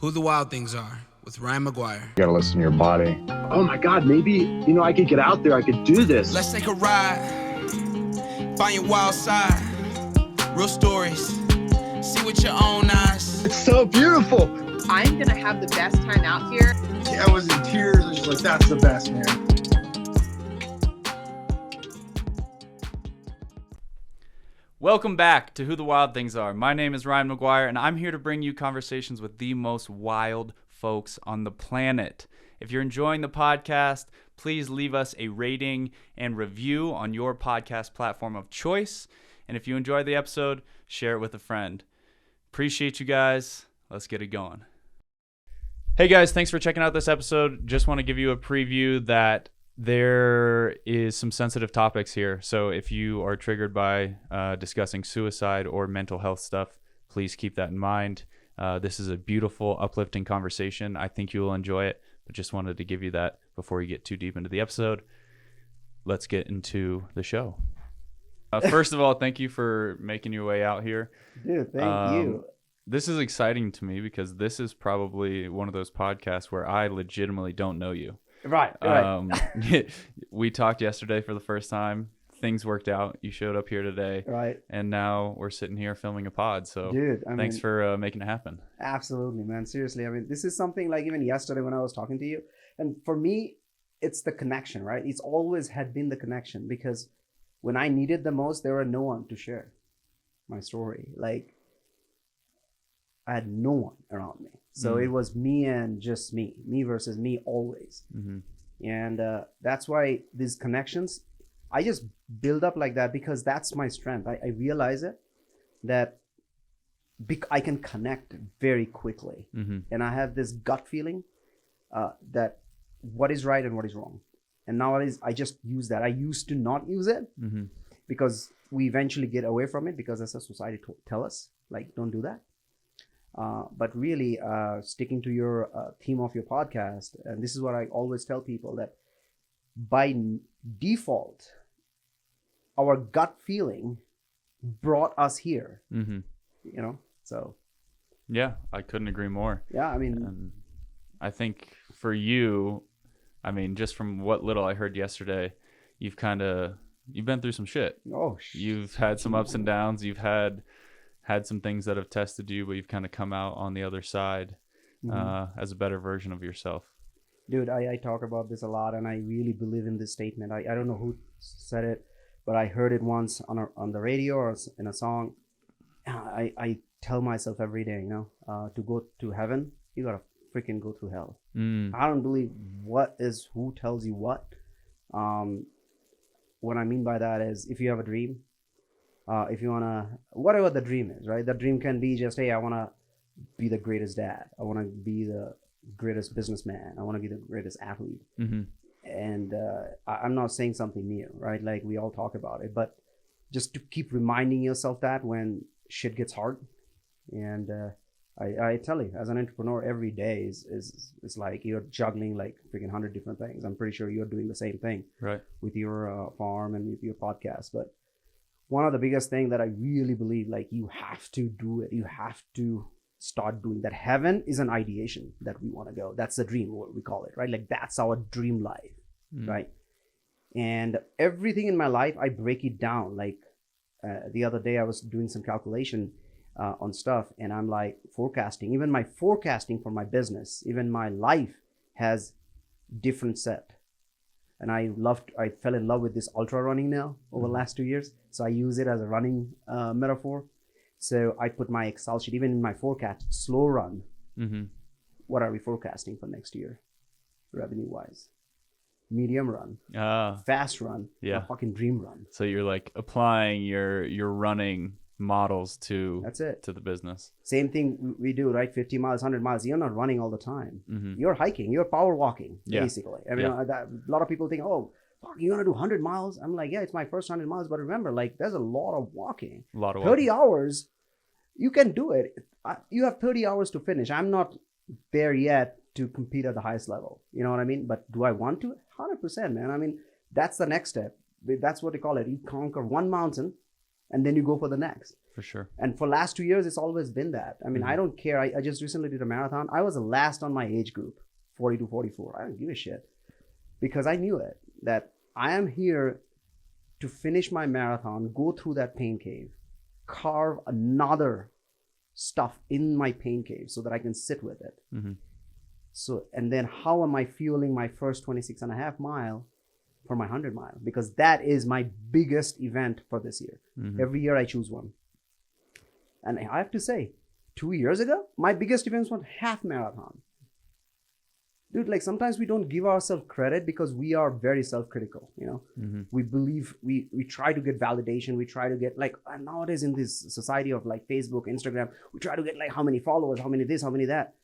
Who the Wild Things Are with Ryan McGuire. You gotta listen to your body. Oh my God, maybe, I could get out there, I could do this. Let's take a ride, find your wild side, real stories, see with your own eyes. It's so beautiful. I'm gonna have the best time out here. Yeah, I was in tears. I was just like, that's the best, man. Welcome back to Who the Wild Things Are. My name is Ryan McGuire, and I'm here to bring you conversations with the most wild folks on the planet. If you're enjoying the podcast, please leave us a rating and review on your podcast platform of choice. And if you enjoyed the episode, share it with a friend. Appreciate you guys. Let's get it going. Hey guys, thanks for checking out this episode. Just want to give you a preview that there is some sensitive topics here. So if you are triggered by discussing suicide or mental health stuff, please keep that in mind. This is a beautiful, uplifting conversation. I think you will enjoy it, but just wanted to give you that before you get too deep into the episode. Let's get into the show. First of all, thank you for making your way out here. Dude, thank you. This is exciting to me because this is probably one of those podcasts where I legitimately don't know you. Right. We talked yesterday for the first time. Things worked out. You showed up here today. Right. And now we're sitting here filming a pod. So dude, thanks for making it happen. Absolutely, man. Seriously. I mean, this is something like even yesterday when I was talking to you. And for me, it's the connection, right? It's always had been the connection because when I needed the most, there were no one to share my story. Like, I had no one around me. So it was me and just me versus me always. Mm-hmm. And that's why these connections, I just build up like that because that's my strength. I realize it, that I can connect very quickly. Mm-hmm. And I have this gut feeling that what is right and what is wrong. And nowadays, I just use that. I used to not use it because we eventually get away from it because as a society tell us, like, don't do that. But really sticking to your theme of your podcast, and this is what I always tell people, that by default, our gut feeling brought us here, so. Yeah, I couldn't agree more. Yeah, I mean. And I think for you, I mean, just from what little I heard yesterday, you've been through some shit. Oh, You've had some ups and downs. You've had some things that have tested you, but you've kind of come out on the other side as a better version of yourself. Dude, I talk about this a lot, and I really believe in this statement. I don't know who said it, but I heard it once on the radio or in a song. I tell myself every day, to go to heaven, you gotta freaking go through hell. I don't believe who tells you what. What I mean by that is, if you have a dream, if you want to, whatever the dream is, right? The dream can be just, hey, I want to be the greatest dad. I want to be the greatest businessman. I want to be the greatest athlete. Mm-hmm. And I'm not saying something new, right? Like, we all talk about it, but just to keep reminding yourself that when shit gets hard. And I tell you, as an entrepreneur, every day is like you're juggling like freaking 100 different things. I'm pretty sure you're doing the same thing, right, with your farm and with your podcast. But one of the biggest thing that I really believe, like, you have to do it. You have to start doing that. Heaven is an ideation that we want to go. That's the dream, what we call it, right? Like, that's our dream life, right? And everything in my life, I break it down. Like, the other day I was doing some calculation on stuff, and I'm like forecasting. Even my forecasting for my business, even my life has different set. And I fell in love with this ultra running now over the last 2 years. So I use it as a running metaphor. So I put my Excel sheet, even in my forecast, slow run. Mm-hmm. What are we forecasting for next year, revenue wise? Medium run, fast run, a fucking dream run. So you're like applying your running models to the business. Same thing we do, right? 50 miles, 100 miles. You're not running all the time. Mm-hmm. You're hiking. You're power walking, basically. I mean, a lot of people think, oh, fuck, you're going to do 100 miles? I'm like, yeah, it's my first 100 miles. But remember, like, there's a lot of walking. 30 hours, you can do it. You have 30 hours to finish. I'm not there yet to compete at the highest level. You know what I mean? But do I want to? 100%, man. I mean, that's the next step. That's what they call it. You conquer one mountain and then you go for the next. For sure. And for last 2 years, it's always been that. I mean, I don't care. I just recently did a marathon. I was the last on my age group, 40 to 44. I don't give a shit, because I knew it, that I am here to finish my marathon, go through that pain cave, carve another stuff in my pain cave so that I can sit with it. Mm-hmm. So, and then how am I fueling my first 26 and a half mile for my 100 mile? Because that is my biggest event for this year. Mm-hmm. Every year I choose one. And I have to say, 2 years ago, my biggest events were half marathon. Dude, like sometimes we don't give ourselves credit because we are very self-critical, you know. Mm-hmm. We believe we try to get validation. We try to get like nowadays in this society of like Facebook, Instagram, we try to get like how many followers, how many this, how many that.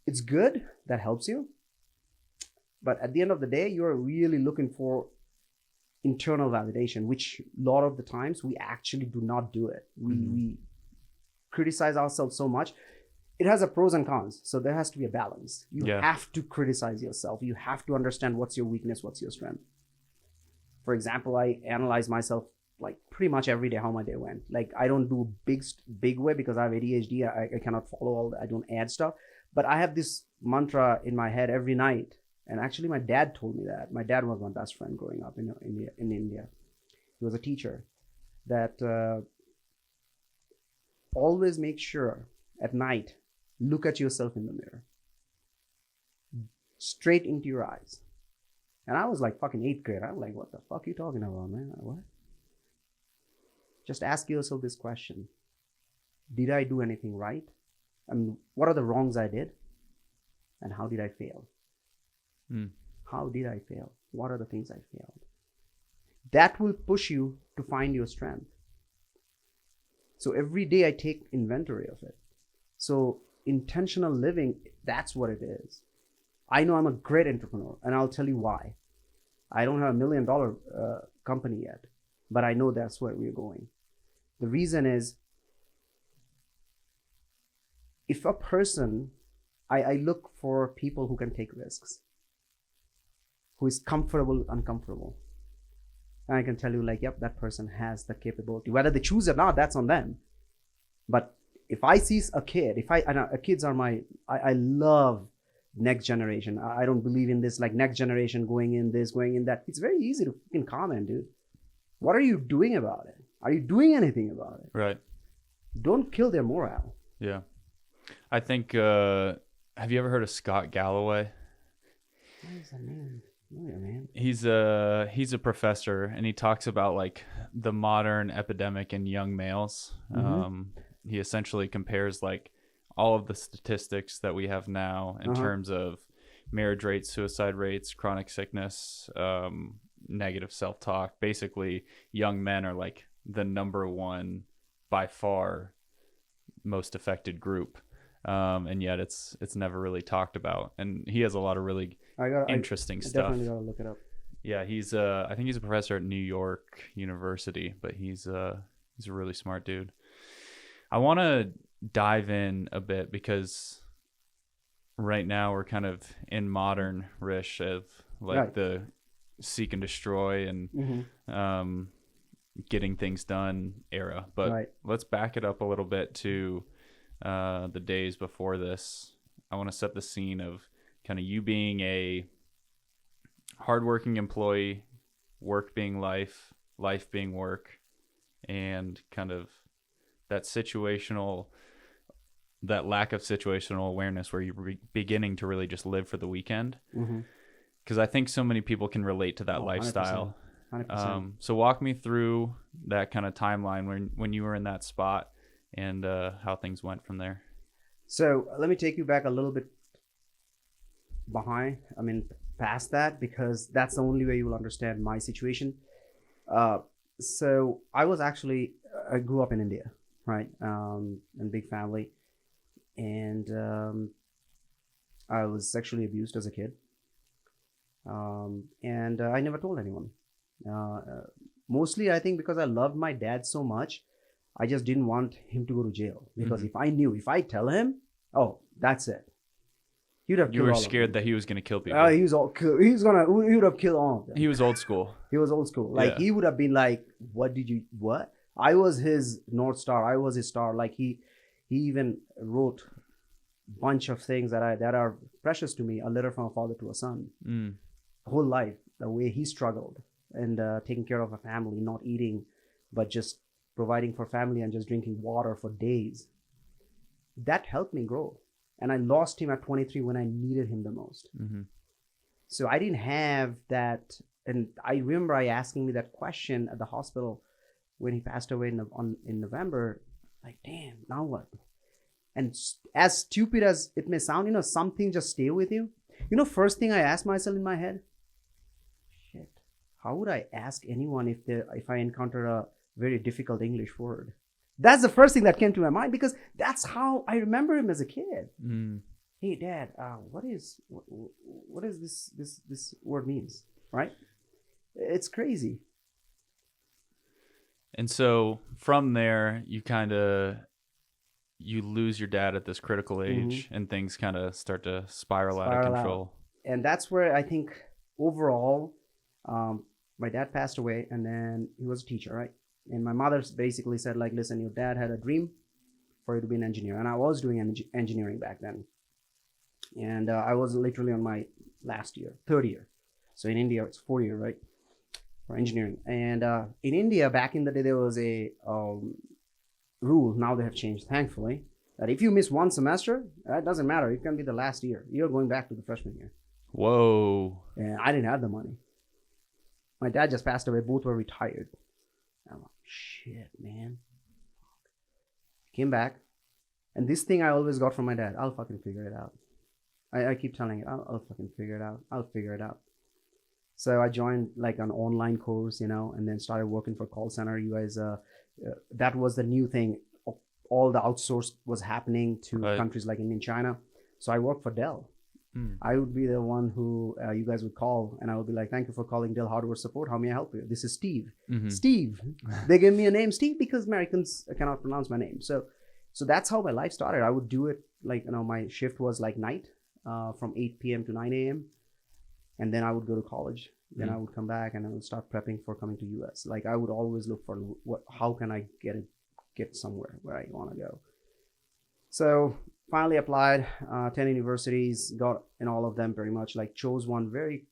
It's good. That helps you. But at the end of the day, you're really looking for internal validation, which a lot of the times we actually do not do it. We criticize ourselves so much. It has a pros and cons. So there has to be a balance. You have to criticize yourself. You have to understand what's your weakness, what's your strength. For example, I analyze myself like pretty much every day how my day went. Like I don't do big way because I have ADHD. I cannot follow all that. I don't add stuff. But I have this mantra in my head every night. And actually my dad told me that. My dad was my best friend growing up in India. He was a teacher. That always make sure at night, look at yourself in the mirror. Straight into your eyes. And I was like fucking 8th grade. I'm like, what the fuck are you talking about, man? What? Just ask yourself this question. Did I do anything right? I mean, what are the wrongs I did? And how did I fail? How did I fail? What are the things I failed? That will push you to find your strength. So every day I take inventory of it. So intentional living, that's what it is. I know I'm a great entrepreneur, and I'll tell you why. I don't have $1 million company yet, but I know that's where we're going. The reason is, if a person, I look for people who can take risks, who is comfortable, uncomfortable. And I can tell you like, yep, that person has the capability. Whether they choose or not, that's on them. But if I see a kid, kids are I love next generation. I don't believe in this like next generation going in this, going in that. It's very easy to fucking comment, dude. What are you doing about it? Are you doing anything about it? Right. Don't kill their morale. Yeah. I think, have you ever heard of Scott Galloway? What is that name? Oh, yeah, man. He's a professor, and he talks about like the modern epidemic in young males. He essentially compares like all of the statistics that we have now in terms of marriage rates, suicide rates, chronic sickness, negative self-talk. Basically, young men are like the number one by far most affected group. And yet it's never really talked about. And he has a lot of really interesting stuff. Definitely gotta look it up. Yeah, I think he's a professor at New York University, but he's a really smart dude. I want to dive in a bit because right now we're kind of in modern Rish of like the seek and destroy and getting things done era. But let's back it up a little bit to the days before this. I want to set the scene of kind of you being a hardworking employee, work being life, life being work, and kind of that lack of situational awareness where you're beginning to really just live for the weekend. Because I think so many people can relate to that lifestyle. 100%. So walk me through that kind of timeline when you were in that spot and how things went from there. So let me take you back a little bit past that, because that's the only way you will understand my situation. So I grew up in India, right? In big family. And I was sexually abused as a kid. And I never told anyone. Mostly, I think because I loved my dad so much, I just didn't want him to go to jail. Because if I tell him, oh, that's it. He'd have killed all of them. You were scared that he was going to kill people. He would have killed all of them. He was old school. He was old school. Like he would have been like, what? I was his North Star. I was his star. Like he even wrote a bunch of things that are precious to me. A letter from a father to a son. Whole life, the way he struggled and taking care of a family, not eating, but just providing for family and just drinking water for days. That helped me grow. And I lost him at 23 when I needed him the most. So I didn't have that. And I remember asking me that question at the hospital when he passed away in November. Like, damn, now what? And as stupid as it may sound, something just stay with you. First thing I asked myself in my head, shit, how would I ask anyone if I encounter a very difficult English word? That's the first thing that came to my mind, because that's how I remember him as a kid. Hey, Dad, what is this word means, right? It's crazy. And so from there, you lose your dad at this critical age, and things kind of start to spiral out of control. And that's where I think overall, my dad passed away, and then he was a teacher, right? And my mother basically said, like, listen, your dad had a dream for you to be an engineer. And I was doing engineering back then. And I was literally on my third year. So in India, it's 4 year, right? For engineering. And in India, back in the day, there was a rule. Now they have changed, thankfully, that if you miss one semester, that doesn't matter. It can be the last year. You're going back to the freshman year. Whoa. And I didn't have the money. My dad just passed away. Both were retired. I'm like, shit, man. Came back. And this thing I always got from my dad, I'll fucking figure it out. I keep telling it, I'll fucking figure it out. I'll figure it out. So I joined like an online course, and then started working for call center. You guys, that was the new thing. All the outsource was happening to countries like India and China. So I worked for Dell. I would be the one who you guys would call, and I would be like, thank you for calling Dell Hardware Support. How may I help you? This is Steve. Steve. They gave me a name, Steve, because Americans cannot pronounce my name. So that's how my life started. I would do it like, my shift was like night from 8 p.m. to 9 a.m. And then I would go to college. Then I would come back and I would start prepping for coming to US. Like I would always look for how can I get somewhere where I want to go. So finally applied 10 universities, got in all of them pretty much, like chose one very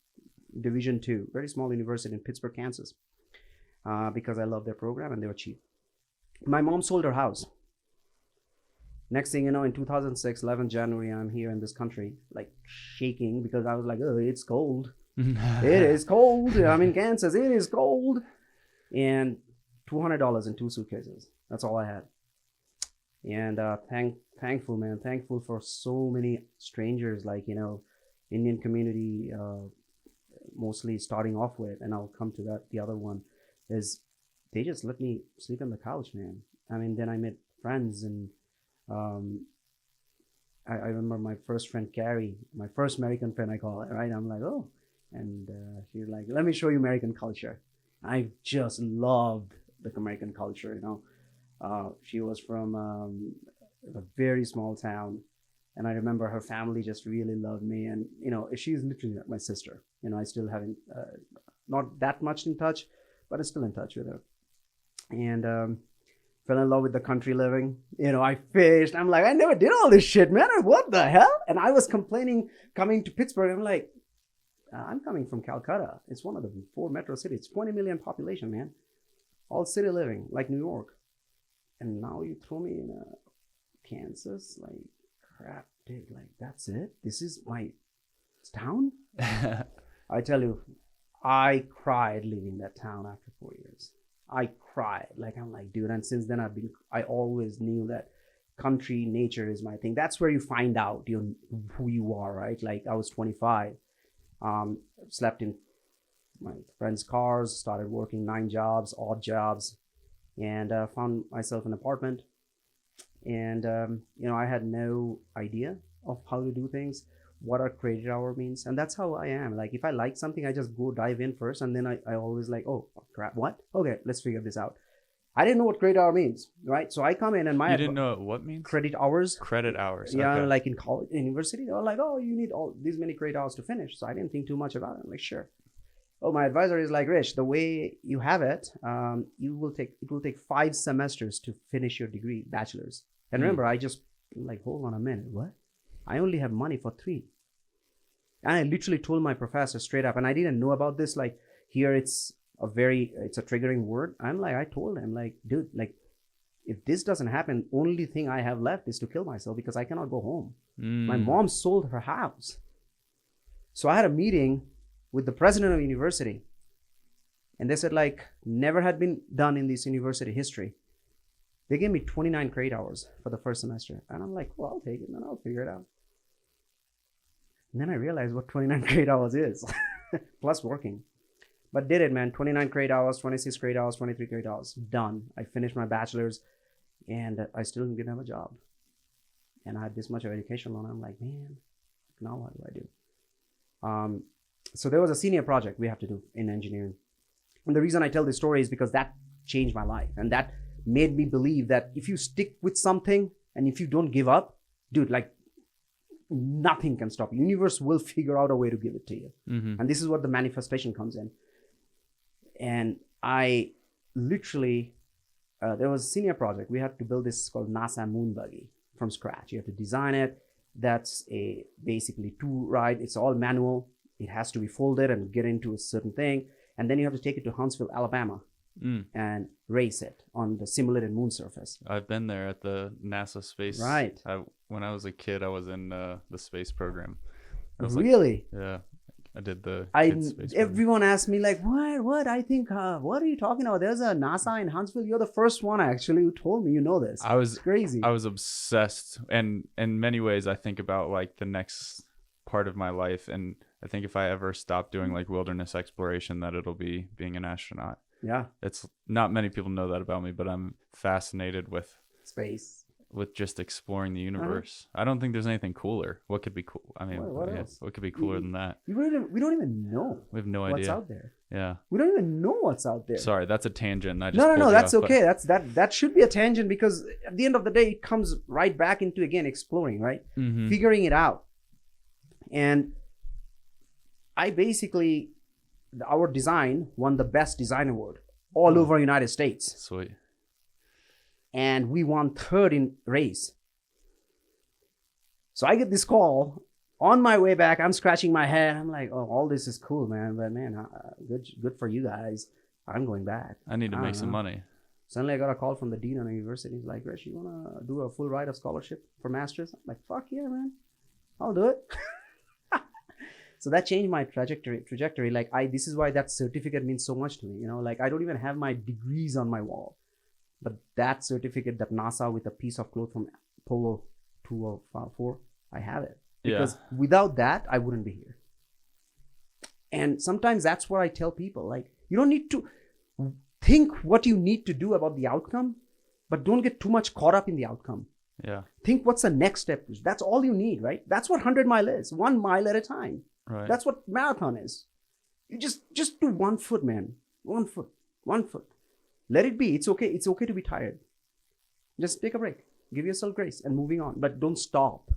Division II, very small university in Pittsburgh, Kansas, because I loved their program and they were cheap. My mom sold her house. Next thing you know, in 2006, 11 January, I'm here in this country, like shaking because I was like, oh, it's cold. It is cold. I'm in Kansas. It is cold. And $200 in 2 suitcases. That's all I had. And thankful, man. Thankful for so many strangers, like, Indian community, mostly starting off with, and I'll come to that. The other one is they just let me sleep on the couch, man. I mean, then I met friends, and I remember my first friend, Carrie, my first American friend, I call it, right? I'm like, oh. And she's like, let me show you American culture. I just loved the American culture, She was from a very small town. And I remember her family just really loved me. And, she's literally my sister. I still haven't, not that much in touch, but I'm still in touch with her. And fell in love with the country living. I fished. I'm like, I never did all this shit, man. What the hell? And I was complaining coming to Pittsburgh. I'm like, I'm coming from Calcutta. It's one of the 4 metro cities. 20 million population, man. All city living, like New York. And now you throw me in Kansas? Like, crap, dude. Like, that's it? This is my town? I tell you, I cried leaving that town after 4 years. I cried. Like, I'm like, dude. And since then, I always knew that country nature is my thing. That's where you find out who you are, right? Like, I was 25. Slept in my friends' cars, started working 9 jobs, odd jobs, and found myself an apartment. And, I had no idea of how to do things, what a credit hour means. And that's how I am. Like, if I like something, I just go dive in first. And then I always like, oh, crap, what? Okay, let's figure this out. I didn't know what credit hour means, right? So I come in and You didn't know what means? Credit hours. Credit hours. Yeah, okay. like in college, university, they were like, oh, you need all these many credit hours to finish. So I didn't think too much about it. I'm like, sure. Oh, my advisor is like, Rish, the way you have it, it will take 5 semesters to finish your degree, bachelor's. And remember, I just like, hold on a minute, what? I only have money for 3. And I literally told my professor straight up, and I didn't know about this. Like here, it's a triggering word. I told him like, dude, like if this doesn't happen, only thing I have left is to kill myself because I cannot go home. My mom sold her house. So I had a meeting with the president of the university, and they said like never had been done in this university history. They gave me 29 credit hours for the first semester, and I'm like, well, I'll take it and I'll figure it out. And then I realized what 29 credit hours is plus working. But did it, man. 29 credit hours, 26 credit hours, 23 credit hours, done. I finished my bachelor's, and I still didn't have a job, and I had this much of education loan. I'm like, man, now what do I do? So there was a senior project we have to do in engineering. And the reason I tell this story is because that changed my life. And that made me believe that if you stick with something and if you don't give up, dude, like nothing can stop you. Universe will figure out a way to give it to you. And this is what the manifestation comes in. And I literally, there was a senior project. We had to build this called NASA moon buggy from scratch. You have to design it. That's basically 2 ride. It's all manual. It has to be folded and get into a certain thing. And then you have to take it to Huntsville, Alabama and race it on the simulated moon surface. I've been there at the NASA space. Right. When I was a kid, I was in the space program. Really? Yeah. I did the space everyone asked me like, what? I think, what are you talking about? There's a NASA in Huntsville. You're the first one actually who told me you know this. It's crazy. I was obsessed. And in many ways, I think about like the next part of my life. And I think if I ever stop doing like wilderness exploration, that it'll be being an astronaut. Yeah. It's not many people know that about me, but I'm fascinated with space. With just exploring the universe. I don't think there's anything cooler. What could be cool? I mean, what could be cooler than that? We don't even know. We have no idea what's out there. Yeah. We don't even know what's out there. Sorry, that's a tangent. No. That's okay. That should be a tangent because at the end of the day, it comes right back into again exploring, right? Figuring it out. And I basically, our design won the best design award all over United States. Sweet. And we won 3rd in race. So I get this call on my way back. I'm scratching my head. I'm like, oh, all this is cool, man. But man, good for you guys. I'm going back. I need to make some money. Suddenly I got a call from the dean of the university. He's like, Rish, you want to do a full ride of scholarship for master's? I'm like, fuck yeah, man. I'll do it. So that changed my trajectory. Like this is why that certificate means so much to me. You know, like I don't even have my degrees on my wall. But that certificate, that NASA with a piece of cloth from Apollo 204, I have it. Because without that, I wouldn't be here. And sometimes that's what I tell people. Like, you don't need to think what you need to do about the outcome, but don't get too much caught up in the outcome. Yeah. Think what's the next step. That's all you need, right? That's what 100 mile is. 1 mile at a time. Right. That's what marathon is. You just do 1 foot, man. 1 foot. 1 foot. Let it be. It's okay. It's okay to be tired. Just take a break. Give yourself grace and moving on. But don't stop.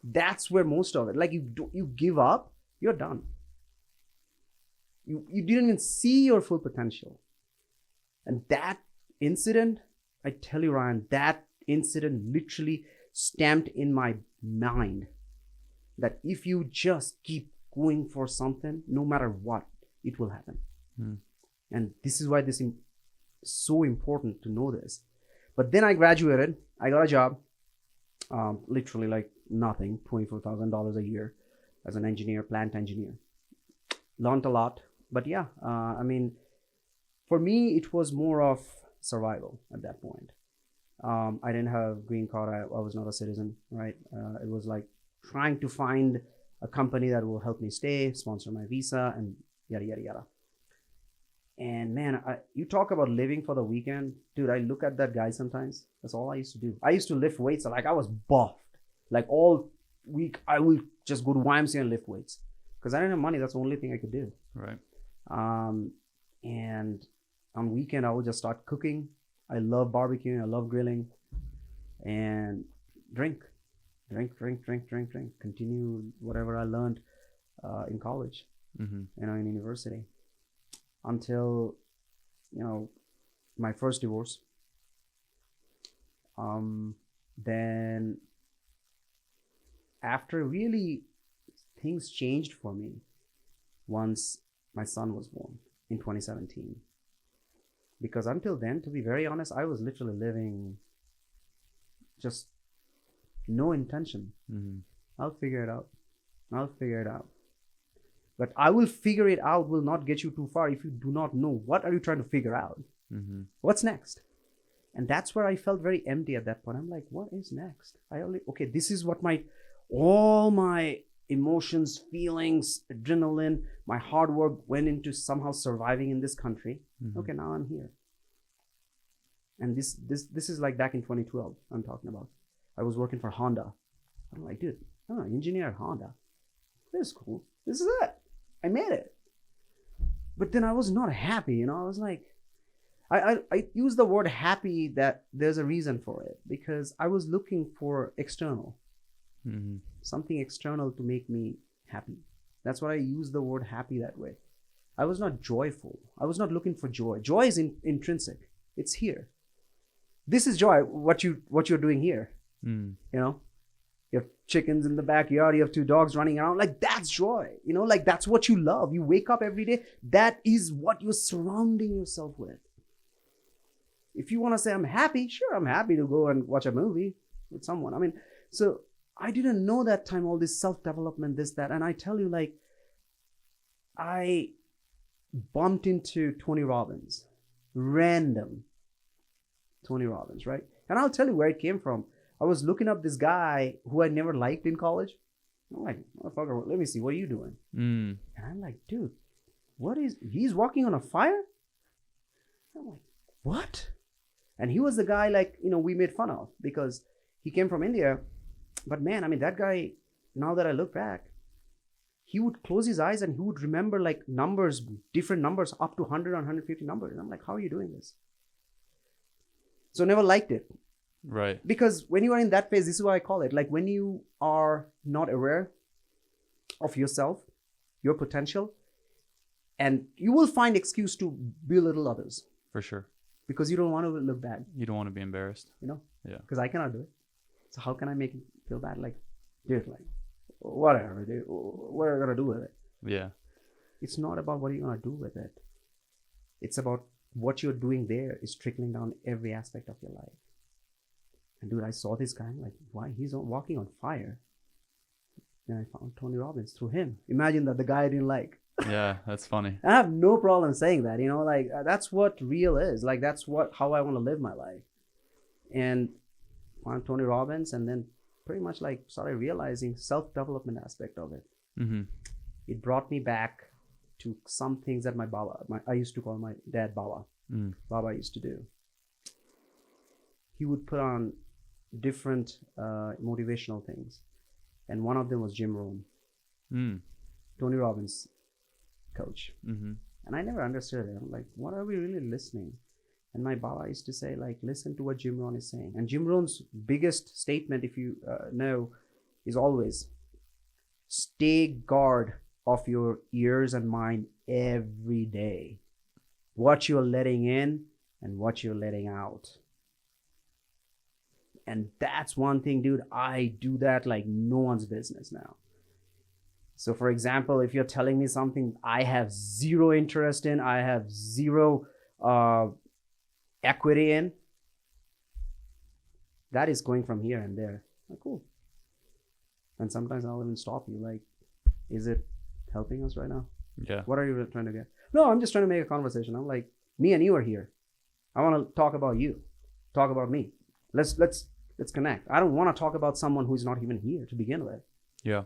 That's where most of it. Like you give up, you're done. You didn't even see your full potential. And that incident, I tell you, Ryan, that incident literally stamped in my mind that if you just keep going for something, no matter what, it will happen. And this is why this is so important to know this. But then I graduated. I got a job, literally like nothing, $24,000 a year as an engineer, plant engineer. Learned a lot. But yeah, I mean, for me, it was more of survival at that point. I didn't have a green card. I was not a citizen, right? It was like trying to find a company that will help me stay, sponsor my visa, and yada, yada, yada. And man, you talk about living for the weekend. Dude, I look at that guy sometimes. That's all I used to do. I used to lift weights. Like I was buffed. Like all week, I will just go to YMCA and lift weights. Because I didn't have money. That's the only thing I could do. Right. And on weekend, I would just start cooking. I love barbecuing. I love grilling. And drink. Continue whatever I learned in college, in university. until, my first divorce. Then after really things changed for me once my son was born in 2017. Because until then, to be very honest, I was literally living just no intention. I'll figure it out. But I will figure it out will not get you too far if you do not know what are you trying to figure out. What's next? And that's where I felt very empty at that point. I'm like, what is next? This is what all my emotions, feelings, adrenaline, my hard work went into somehow surviving in this country. Okay, now I'm here. And this is like back in 2012 I'm talking about. I was working for Honda. I'm like, dude, I'm an engineer at Honda. This is cool. This is it. I made it. But then I was not happy, I was like, I use the word happy, that there's a reason for it, because I was looking for external, something external to make me happy. That's why I use the word happy that way. I was not joyful. I was not looking for joy. Joy is intrinsic. It's here. This is joy. What you're doing here. You have chickens in the backyard. You have 2 dogs running around. Like, that's joy. Like, that's what you love. You wake up every day. That is what you're surrounding yourself with. If you want to say I'm happy, sure, I'm happy to go and watch a movie with someone. So I didn't know that time, all this self-development, this, that. And I tell you, like, I bumped into Tony Robbins, random Tony Robbins, right? And I'll tell you where it came from. I was looking up this guy who I never liked in college. I'm like, motherfucker, let me see, what are you doing? And I'm like, dude, he's walking on a fire? I'm like, what? And he was the guy, like, we made fun of because he came from India. But man, that guy, now that I look back, he would close his eyes and he would remember like numbers, different numbers, up to 100 or 150 numbers. And I'm like, how are you doing this? So never liked it. Right. Because when you are in that phase, this is what I call it. Like, when you are not aware of yourself, your potential, and you will find excuse to belittle others. For sure. Because you don't want to look bad. You don't want to be embarrassed. Yeah. Because I cannot do it. So how can I make it feel bad? Like, dude, like, whatever, dude. What are you going to do with it? Yeah. It's not about what you're going to do with it. It's about what you're doing there is trickling down every aspect of your life. And dude, I saw this guy. I'm like, why? He's walking on fire. Then I found Tony Robbins through him. Imagine that, the guy I didn't like. Yeah, that's funny. I have no problem saying that, like, that's what real is. Like, that's how I want to live my life. And found Tony Robbins, and then pretty much like started realizing self-development aspect of it. It brought me back to some things that I used to call my dad Baba. Baba used to do. He would put on different motivational things. And one of them was Jim Rohn. Tony Robbins coach. And I never understood it. I'm like, what are we really listening? And my Baba used to say, like, listen to what Jim Rohn is saying. And Jim Rohn's biggest statement, if you know, is always stay guard of your ears and mind every day. What you're letting in and what you're letting out. And that's one thing, dude, I do that like no one's business now. So for example, if you're telling me something I have zero interest in, I have zero equity in, that is going from here and there. Like, cool. And sometimes I'll even stop you, like, is it helping us right now? Yeah. What are you trying to get? No, I'm just trying to make a conversation. I'm like, me and you are here. I want to talk about you. Talk about me. Let's connect. I don't want to talk about someone who's not even here to begin with. Yeah.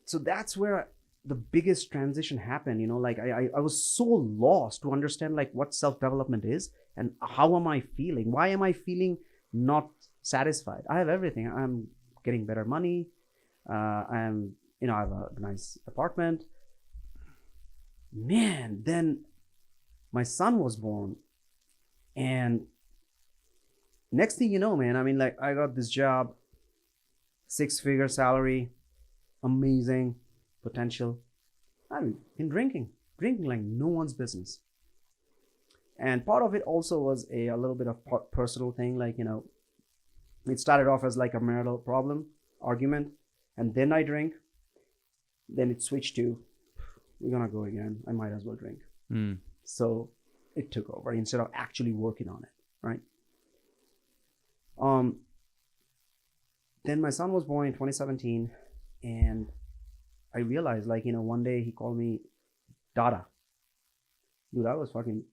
So that's where the biggest transition happened. Like I was so lost to understand like what self-development is and how am I feeling? Why am I feeling not satisfied? I have everything. I'm getting better money. I have a nice apartment. Man, then my son was born, and next thing you know, man, I got this job, 6-figure salary, amazing potential. I've been drinking like no one's business. And part of it also was a little bit of personal thing. Like, it started off as like a marital problem, argument. And then I drink. Then it switched to, we're going to go again. I might as well drink. So it took over instead of actually working on it, right? Then my son was born in 2017. And I realized, like, one day he called me Dada. Dude, I was fucking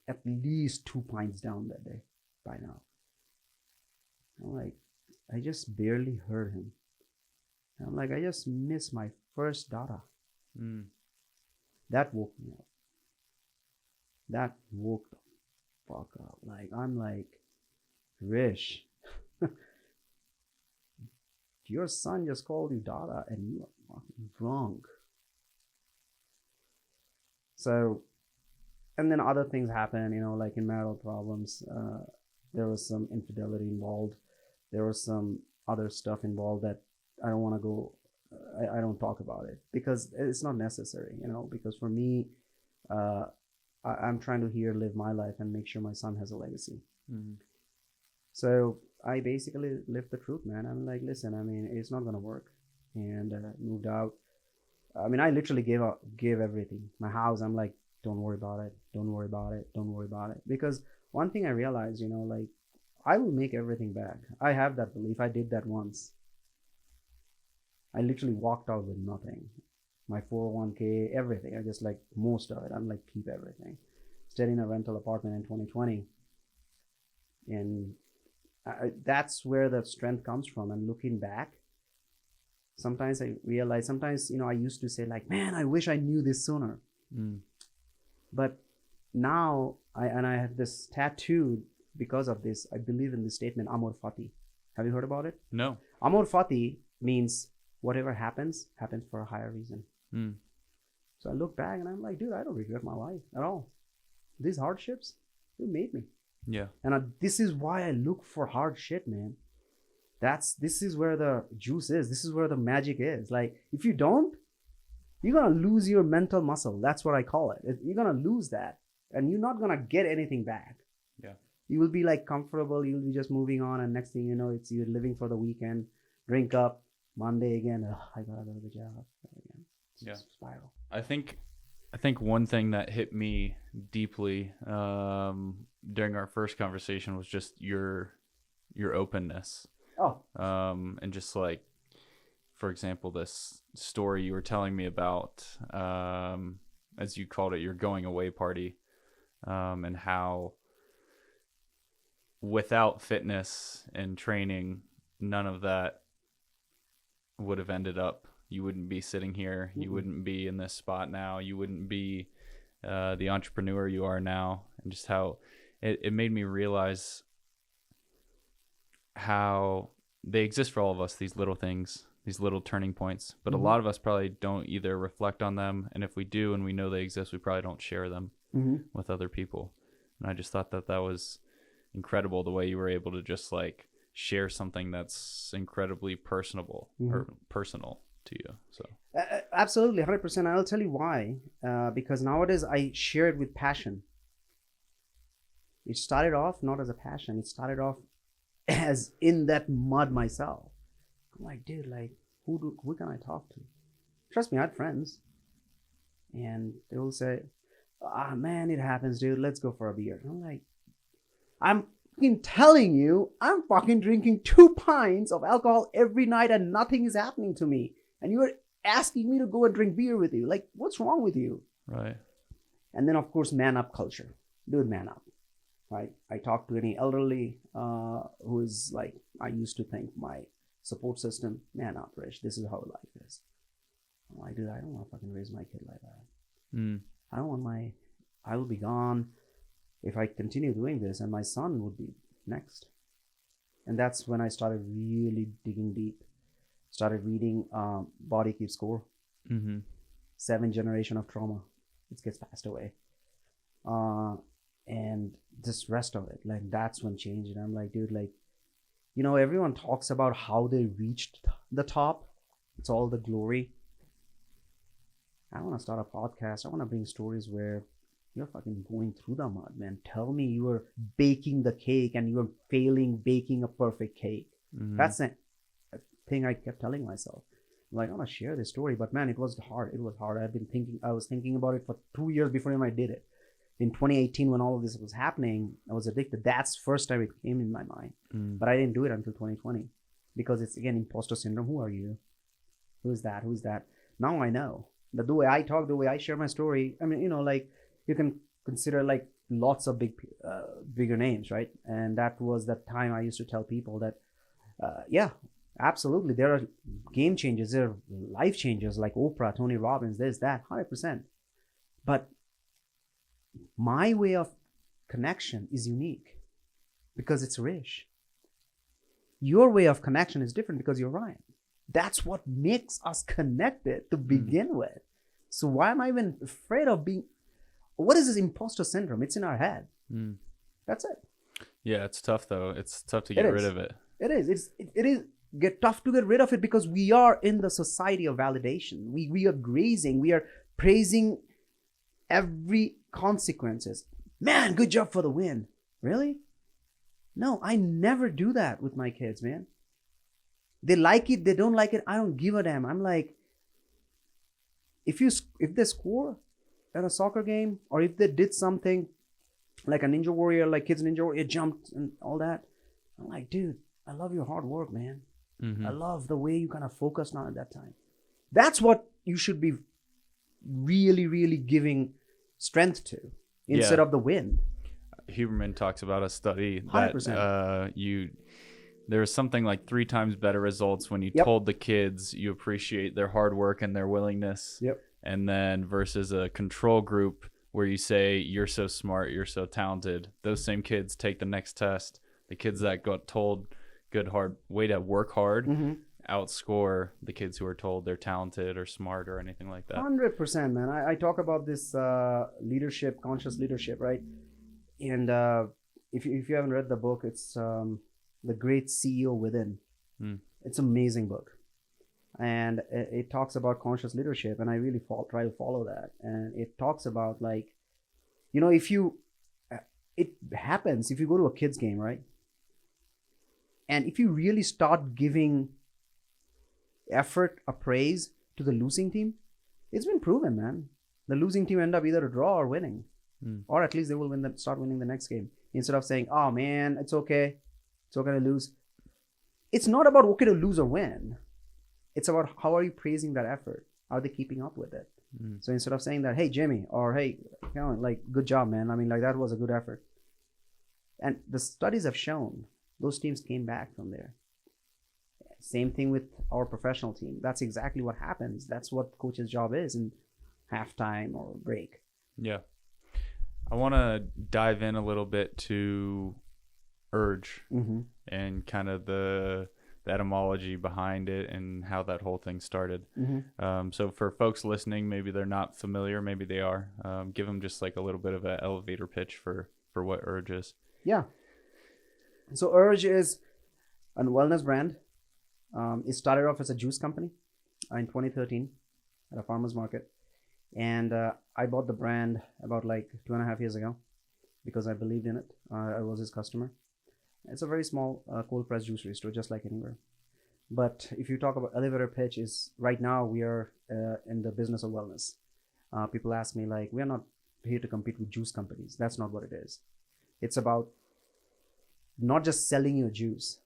at least 2 pints down that day by now. I'm like, I just barely heard him. I'm like, I just missed my first Dada. That woke me up. That woke the fuck up. Like, I'm like, Rish, your son just called you Dada and you are fucking drunk. So, and then other things happen, like in marital problems. There was some infidelity involved. There was some other stuff involved that I don't want to go, I don't talk about it because it's not necessary, because for me, I'm trying to live my life and make sure my son has a legacy. So I basically lived the truth, man. I'm like, listen, it's not going to work. And moved out. I literally gave everything. My house, I'm like, don't worry about it. Don't worry about it. Don't worry about it. Because one thing I realized, like, I will make everything back. I have that belief. I did that once. I literally walked out with nothing. My 401k, everything. I just like most of it. I'm like, keep everything. Stayed in a rental apartment in 2020. And that's where the strength comes from. And looking back, sometimes I realize, I used to say like, man, I wish I knew this sooner. But now, I have this tattoo because of this. I believe in the statement, Amor Fati. Have you heard about it? No. Amor Fati means whatever happens for a higher reason. So I look back and I'm like, dude, I don't regret my life at all. These hardships, they made me. Yeah. And this is why I look for hard shit, man. This is where the juice is. This is where the magic is. Like, if you don't, you're going to lose your mental muscle. That's what I call it. You're going to lose that. And you're not going to get anything back. Yeah. You will be like comfortable. You'll be just moving on. And next thing you know, it's you're living for the weekend. Drink up. Monday again. I got to go to the job. Again. It's spiral. I think one thing that hit me deeply during our first conversation was just your openness. And just like, for example, this story you were telling me about, as you called it, your going away party, and how without fitness and training, none of that would have ended up. You wouldn't be sitting here. You wouldn't be in this spot now. You wouldn't be the entrepreneur you are now. And just how it made me realize how they exist for all of us, these little things, these little turning points. But a lot of us probably don't either reflect on them. And if we do and we know they exist, we probably don't share them with other people. And I just thought that was incredible, the way you were able to just like share something that's incredibly personable or personal to you. So absolutely, 100%. I'll tell you why. Because nowadays I share it with passion. It started off not as a passion. It started off as in that mud myself. I'm like, dude, like, who can I talk to? Trust me, I had friends. And they will say, man, it happens, dude. Let's go for a beer. I'm like, I'm fucking telling you, I'm fucking drinking 2 pints of alcohol every night and nothing is happening to me. And you're asking me to go and drink beer with you. Like, what's wrong with you? Right. And then, of course, man up culture. Dude, man up. Right? I talk to any elderly who is like, I used to think my support system, man up, Rish. This is how life is. I'm like, dude, I don't want to fucking raise my kid like that. I don't want I will be gone if I continue doing this, and my son would be next. And that's when I started really digging deep. Started reading Body Keeps Score. 7 generation of trauma. It gets passed away. And this rest of it, like, that's when changed. And I'm like, dude, like, everyone talks about how they reached the top. It's all the glory. I want to start a podcast. I want to bring stories where you're fucking going through the mud, man. Tell me you were baking the cake and you were failing baking a perfect cake. That's the thing I kept telling myself. Like, I want to share this story, but man, it was hard. It was hard. I was thinking about it for 2 years before I did it. In 2018, when all of this was happening, I was addicted. That's first time it came in my mind. But I didn't do it until 2020 because it's, again, imposter syndrome. Who are you? Who's that? Who's that? Now I know. The way I talk, the way I share my story, I mean, you know, like, you can consider like lots of bigger names, right? And that was the time I used to tell people that, yeah, absolutely, there are game changers, there are life changers like Oprah, Tony Robbins, this, that, 100%. But my way of connection is unique because it's Rish. Your way of connection is different because you're Ryan. That's what makes us connected to begin with. So why am I even afraid of being... What is this imposter syndrome? It's in our head. That's it. Yeah, it's tough though. It's tough to get rid of it. It is. It is tough to get rid of it because we are in the society of validation. We are grazing. We are praising every consequences. Man, good job for the win. Really? No, I never do that with my kids, man. They like it, they don't like it. I don't give a damn. I'm like, if they score at a soccer game, or if they did something like a Ninja Warrior, like Kids Ninja Warrior, jumped and all that, I'm like, dude, I love your hard work, man. I love the way you kind of focused on at that time. That's what you should be really, really giving strength to instead of the win. Huberman talks about a study 100%. that there's something like 3 times better results when you told the kids you appreciate their hard work and their willingness. And then versus a control group where you say, you're so smart, you're so talented. Those same kids take the next test. The kids that got told good hard way to work hard outscore the kids who are told they're talented or smart or anything like that. 100%, man. I talk about this leadership, conscious leadership, right? And if you haven't read the book, it's The Great CEO Within. It's an amazing book. And it talks about conscious leadership, and I really try to follow that. And it talks about, like, you know, it happens if you go to a kids game, right? And if you really start giving effort or praise to the losing team, it's been proven, man. The losing team end up either a draw or winning, or at least they will start winning the next game. Instead of saying, "Oh man, it's okay to lose." It's not about okay to lose or win. It's about how are you praising that effort? Are they keeping up with it? So instead of saying that, "Hey Jimmy," or "Hey, you know, like, good job, man. I mean, like, that was a good effort." And the studies have shown those teams came back from there. Same thing with our professional team. That's exactly what happens. That's what coach's job is in halftime or break. Yeah. I want to dive in a little bit to urge and kind of the etymology behind it and how that whole thing started. So for folks listening, maybe they're not familiar, maybe they are. Give them just like a little bit of an elevator pitch for what urge is. Yeah. So urge is a wellness brand. It started off as a juice company in 2013 at a farmer's market. And I bought the brand about like 2.5 years ago because I believed in it. I was his customer. It's a very small cold pressed juicery store, just like anywhere. But if you talk about elevator pitch, is right now we are in the business of wellness. People ask me, like, we are not here to compete with juice companies. That's not what it is. It's about not just selling you a juice,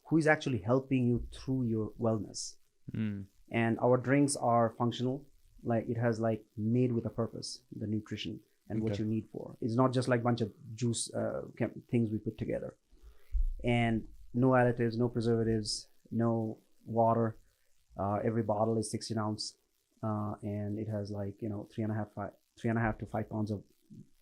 who is actually helping you through your wellness. And our drinks are functional. Like, it has like made with a purpose, the nutrition and what you need for. It's not just like bunch of juice things we put together. And no additives, no preservatives, no water. Every bottle is 16 ounce. And it has like, 3.5 to 5 pounds of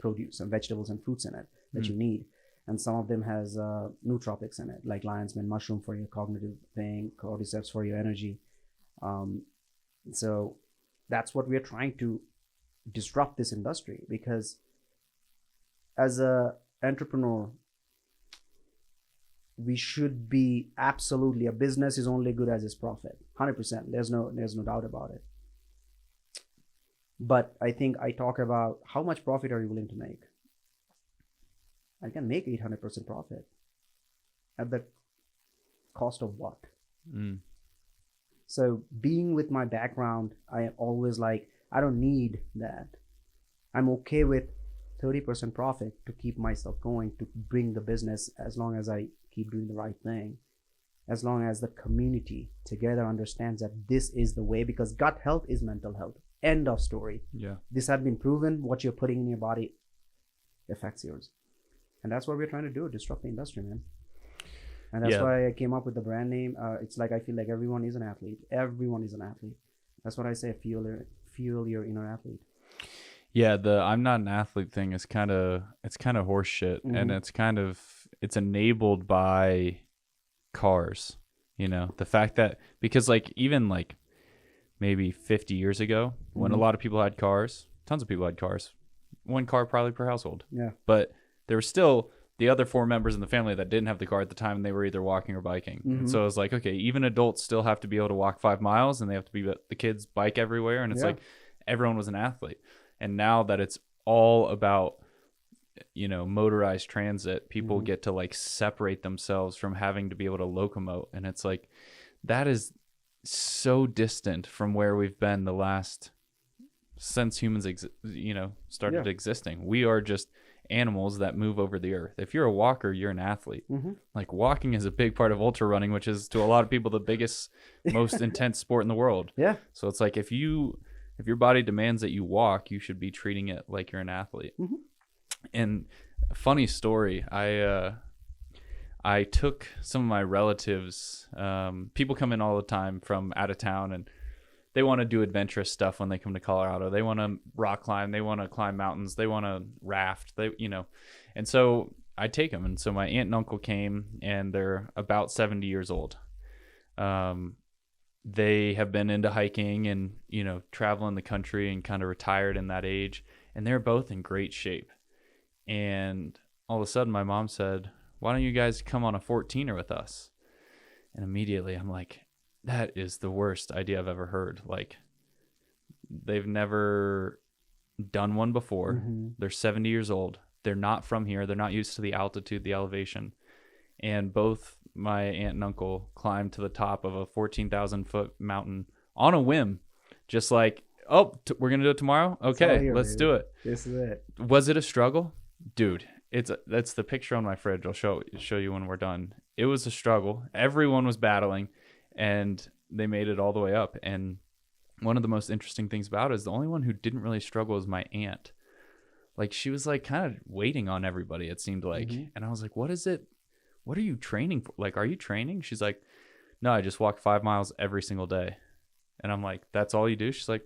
produce and vegetables and fruits in it that you need. And some of them has nootropics in it, like lion's mane mushroom for your cognitive thing, cordyceps for your energy. So that's what we're trying to disrupt this industry, because as a entrepreneur, we should be absolutely, a business is only good as its profit. 100%. There's no doubt about it. But I think I talk about how much profit are you willing to make? I can make 800% profit at the cost of what? Mm. So being with my background, I am always like, I don't need that. I'm okay with 30% profit to keep myself going, to bring the business, as long as I keep doing the right thing, as long as the community together understands that this is the way, because gut health is mental health. End of story. Yeah. This has been proven. What you're putting in your body affects yours. And that's what we're trying to do, disrupt the industry, man. And that's why I came up with the brand name. It's like, I feel like everyone is an athlete. Everyone is an athlete. That's what I say, fuel your inner athlete. Yeah, the I'm not an athlete thing is kind of horse shit. And it's enabled by cars, you know, the fact that, because like even like maybe 50 years ago when a lot of people had cars, tons of people had cars, one car probably per household. Yeah. But there were still the other 4 members in the family that didn't have the car at the time, and they were either walking or biking. And so it was like, okay, even adults still have to be able to walk 5 miles, and they have to be the kids bike everywhere. And it's like everyone was an athlete. And now that it's all about, you know, motorized transit, people get to like separate themselves from having to be able to locomote. And it's like, that is so distant from where we've been the last, since humans, started existing. We are just animals that move over the earth. If you're a walker, you're an athlete. Like walking is a big part of ultra running, which is to a lot of people the biggest, most intense sport in the world. Yeah. So it's like, if your body demands that you walk, you should be treating it like you're an athlete. And funny story, I took some of my relatives, people come in all the time from out of town, and they want to do adventurous stuff when they come to Colorado. They want to rock climb, they want to climb mountains, they want to raft, and so I take them. And so my aunt and uncle came, and they're about 70 years old. They have been into hiking and, traveling the country, and kind of retired in that age, and they're both in great shape. And all of a sudden my mom said, "Why don't you guys come on a 14er with us?" And immediately I'm like, that is the worst idea I've ever heard. Like, they've never done one before. They're 70 years old. They're not from here. They're not used to the altitude, the elevation. And both my aunt and uncle climbed to the top of a 14,000 foot mountain on a whim. Just like, we're going to do it tomorrow? Okay, let's do it. This is it. Was it a struggle? Dude, that's the picture on my fridge. I'll show you when we're done. It was a struggle. Everyone was battling, and they made it all the way up. And one of the most interesting things about it is the only one who didn't really struggle was my aunt. Like, she was like kind of waiting on everybody, it seemed like. And I was like, what is it? What are you training for? Like, are you training? She's like, no, I just walk 5 miles every single day. And I'm like, that's all you do? She's like,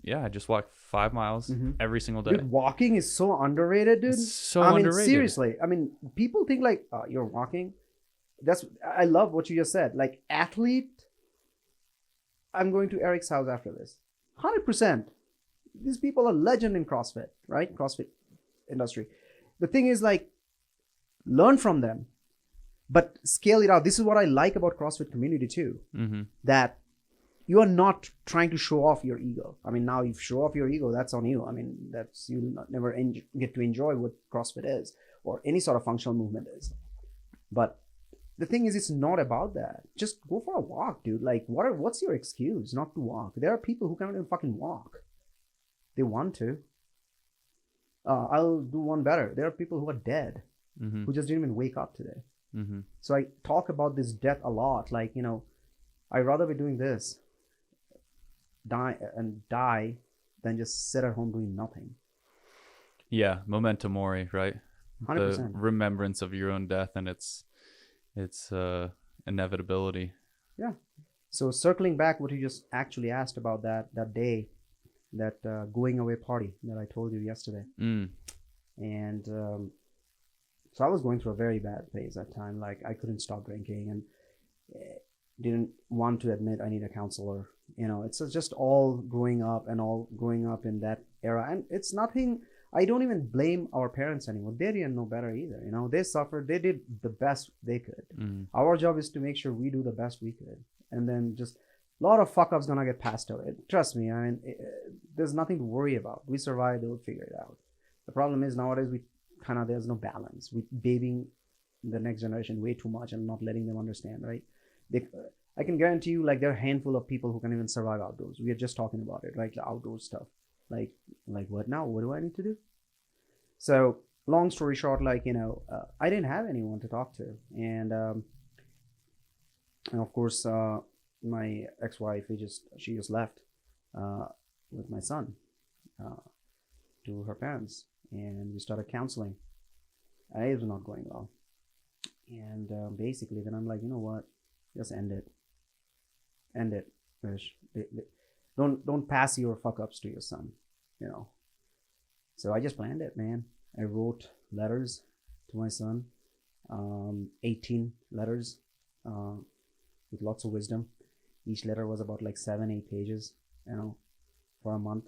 yeah, I just walk 5 miles every single day. Dude, walking is so underrated, dude. It's so underrated. Seriously. I mean, people think like, you're walking. I love what you just said. Like, athlete, I'm going to Eric's house after this. 100%. These people are legend in CrossFit, right? CrossFit industry. The thing is, like, learn from them, but scale it out. This is what I like about CrossFit community too. That you are not trying to show off your ego. I mean, now you show off your ego, that's on you. I mean, that's, you never get to enjoy what CrossFit is, or any sort of functional movement is. But the thing is, it's not about that. Just go for a walk, dude. Like, what's your excuse not to walk? There are people who can't even fucking walk. They want to. I'll do one better. There are people who are dead, who just didn't even wake up today. So I talk about this death a lot. Like, I'd rather be doing this, die than just sit at home doing nothing. Yeah, memento mori, right? 100%. The remembrance of your own death and its inevitability. Yeah. So circling back, what you just actually asked about that day, that going away party that I told you yesterday. And so I was going through a very bad phase at that time. Like, I couldn't stop drinking, and didn't want to admit I need a counselor. It's just all growing up in that era. And it's nothing, I don't even blame our parents anymore. They didn't know better either. They suffered, they did the best they could. Our job is to make sure we do the best we could. And then just, A lot of fuck ups gonna get passed away. Trust me. I mean, there's nothing to worry about. We survive. They'll figure it out. The problem is nowadays there's no balance. We babying the next generation way too much and not letting them understand. Right? I can guarantee you, like, there are a handful of people who can even survive outdoors. We are just talking about it, right? The outdoor stuff. Like what now? What do I need to do? So long story short, like, I didn't have anyone to talk to, and of course, my ex-wife, she just left with my son to her parents, and we started counseling. It was not going well, and basically, then I'm like, you know what? Just end it, Rish. Don't pass your fuck ups to your son, So I just planned it, man. I wrote letters to my son, 18 letters with lots of wisdom. Each letter was about like 7-8 pages, for a month.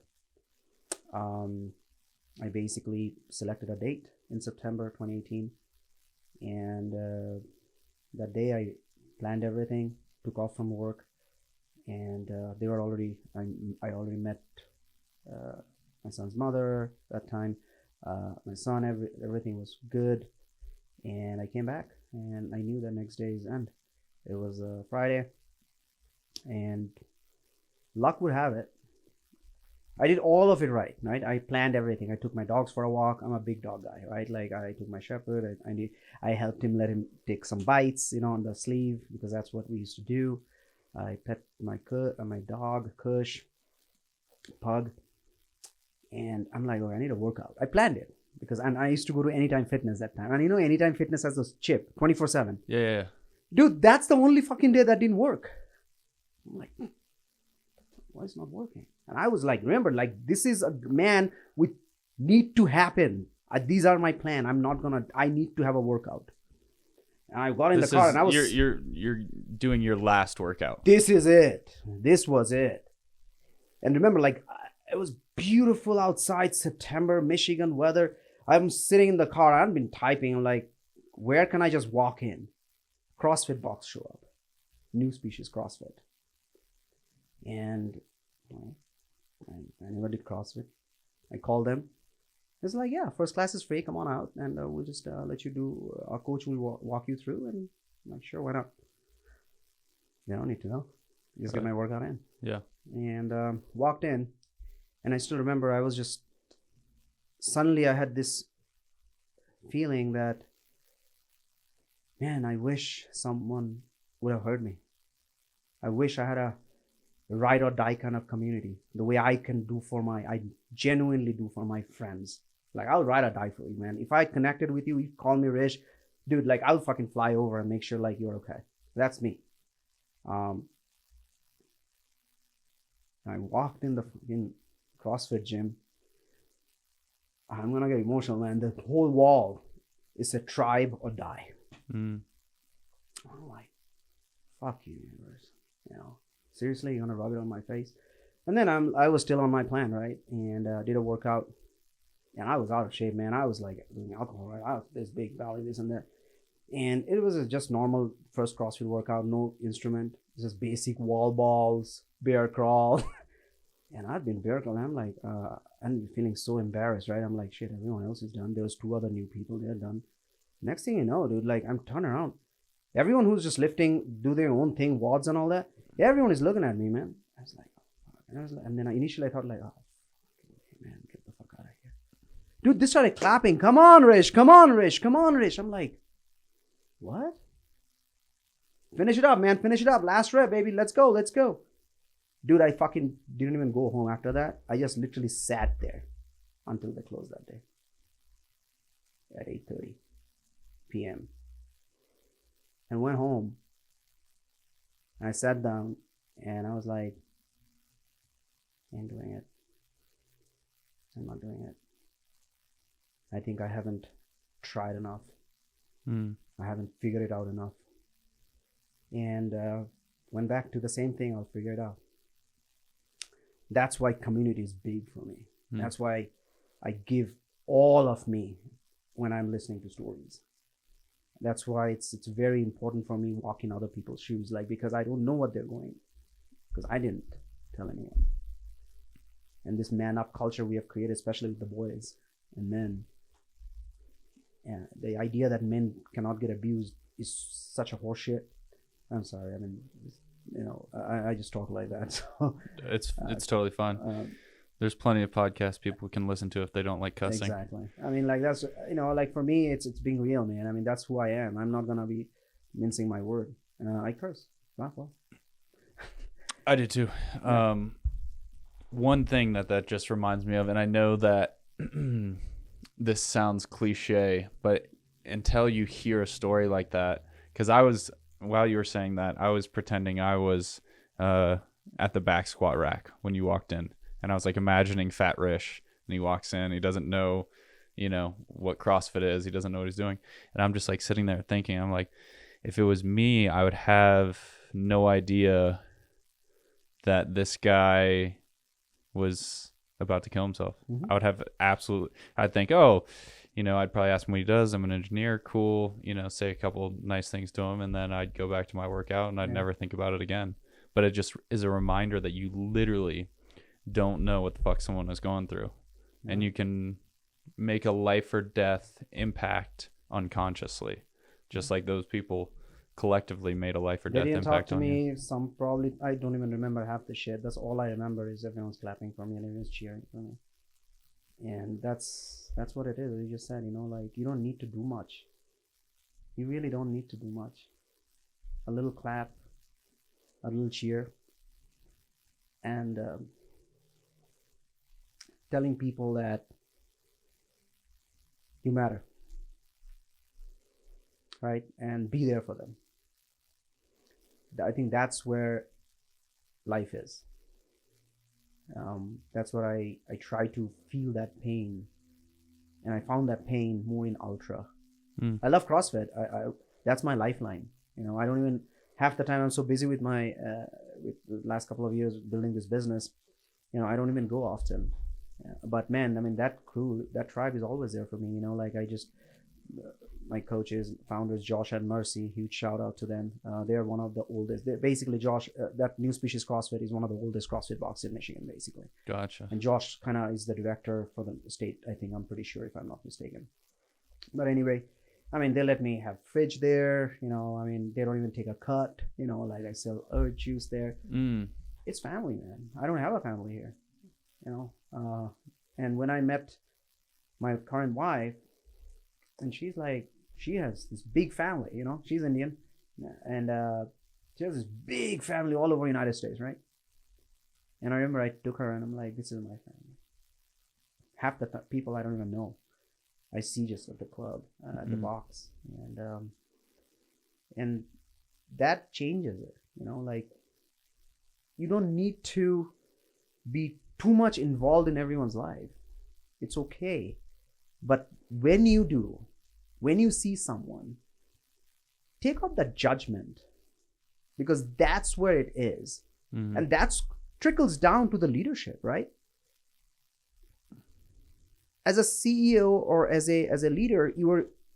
I basically selected a date in September 2018, and that day I planned everything, took off from work, and they were already. I already met my son's mother that time. My son, everything was good, and I came back, and I knew that next day's end. It was a Friday, and luck would have it, I did all of it right. I planned everything. I took my dogs for a walk. I'm a big dog guy, right? Like, I took my shepherd. I helped him, let him take some bites, on the sleeve, because that's what we used to do. I pet my dog, Kush, pug, and I'm like, I need a workout. I planned it because I used to go to Anytime Fitness that time, and Anytime Fitness has those chip 24/7. Yeah. Dude, that's the only fucking day that didn't work. I'm like, why is it not working? And I was like, remember, like, this is a man with need to happen. These are my plan. I need to have a workout. And I got in the car and I was... You're doing your last workout. This is it. This was it. And remember, like, it was beautiful outside, September, Michigan weather. I'm sitting in the car. I've been typing. I'm like, where can I just walk in? CrossFit box show up. New species CrossFit. And I never did CrossFit. I called them. It's like, yeah, first class is free. Come on out, and we'll just let you do. Our coach will walk you through, and I'm like, sure, why not? You don't need to know. Just get my workout in. Yeah. And walked in, and I still remember. I was just suddenly I had this feeling that, man, I wish someone would have heard me. I wish I had a ride or die kind of community, the way I genuinely do for my friends. Like, I'll ride or die for you, man. If I connected with you, you call me Rish, dude, like, I'll fucking fly over and make sure, like, you're okay. That's me. I walked in the CrossFit gym. I'm gonna get emotional, man. The whole wall is a tribe or die. I'm like, fuck you, universe. Seriously, you're gonna rub it on my face? And then I was still on my plan, right? And did a workout, and I was out of shape, man. I was like doing alcohol, right? I was this big belly, this and that, and it was just normal first CrossFit workout, no instrument, just basic wall balls, bear crawl, and I've been bear crawl. And I'm like, I'm feeling so embarrassed, right? I'm like, shit, everyone else is done. There was 2 other new people, they're done. Next thing you know, dude, like, I'm turning around. Everyone who's just lifting, do their own thing, WODs and all that. Everyone is looking at me, man. I was like, oh, fuck. And then initially I thought, like, oh, man, get the fuck out of here. Dude, they started clapping. Come on, Rish. Come on, Rish. Come on, Rish. I'm like, what? Finish it up, man. Finish it up. Last rep, baby. Let's go. Let's go. Dude, I fucking didn't even go home after that. I just literally sat there until they closed that day at 8:30 p.m. and went home. I sat down and I was like, I ain't doing it. I'm not doing it. I think I haven't tried enough. I haven't figured it out enough. And went back to the same thing. I'll figure it out. That's why community is big for me. That's why I give all of me when I'm listening to stories. That's why it's very important for me walking other people's shoes, like, because I don't know what they're going because I didn't tell anyone. And this man up culture we have created, especially with the boys and men, and the idea that men cannot get abused is such a horseshit. I'm sorry. I mean, I just talk like that. So It's totally fine. There's plenty of podcasts people can listen to if they don't like cussing. Exactly. I mean, like that's like for me, it's being real, man. I mean, that's who I am. I'm not gonna be mincing my word. I curse. Well. I do too. One thing that just reminds me of, and I know that this sounds cliche, but until you hear a story like that, because while you were saying that, I was pretending I was at the back squat rack when you walked in, and I was like imagining Fat Rish, and he walks in, he doesn't know, what CrossFit is, he doesn't know what he's doing, and I'm just like sitting there thinking, I'm like, if it was me, I would have no idea that this guy was about to kill himself. Mm-hmm. I would have I'd think, I'd probably ask him what he does. I'm an engineer. Cool. Say a couple nice things to him, and then I'd go back to my workout, and I'd never think about it again. But it just is a reminder that you literally don't know what the fuck someone is going through. Yeah. And you can make a life or death impact unconsciously, just like those people collectively made a life or death impact on you. They didn't talk to me. Some probably, I don't even remember half the shit. That's all I remember is everyone's clapping for me and everyone's cheering for me. And that's what it is. You just said, like, you don't need to do much. You really don't need to do much. A little clap, a little cheer, and telling people that you matter, right? And be there for them. I think that's where life is. That's what I try to feel that pain, and I found that pain more in ultra. I love CrossFit. I that's my lifeline. I don't even, half the time I'm so busy with my with the last couple of years building this business, I don't even go often. But man, I mean, that crew, that tribe is always there for me. Like I just my coaches, founders, Josh and Mercy, huge shout out to them. They're one of the oldest. They're basically, Josh, that New Species CrossFit is one of the oldest CrossFit boxes in Michigan, basically. Gotcha. And Josh kind of is the director for the state, I think. I'm pretty sure, if I'm not mistaken. But anyway, I mean, they let me have fridge there. I mean, they don't even take a cut. Like I sell herb juice there. It's family, man. I don't have a family here. And when I met my current wife, and she's like, she has this big family, she's Indian, and she has this big family all over the United States, right? And I remember I took her and I'm like, this is my family. Half the people I don't even know. I see just at the club, at the box. And that changes it, like you don't need to be too much involved in everyone's life. It's okay. But when you do, when you see someone, take out that judgment, because that's where it is. And that's trickles down to the leadership, right? As a CEO or as a leader,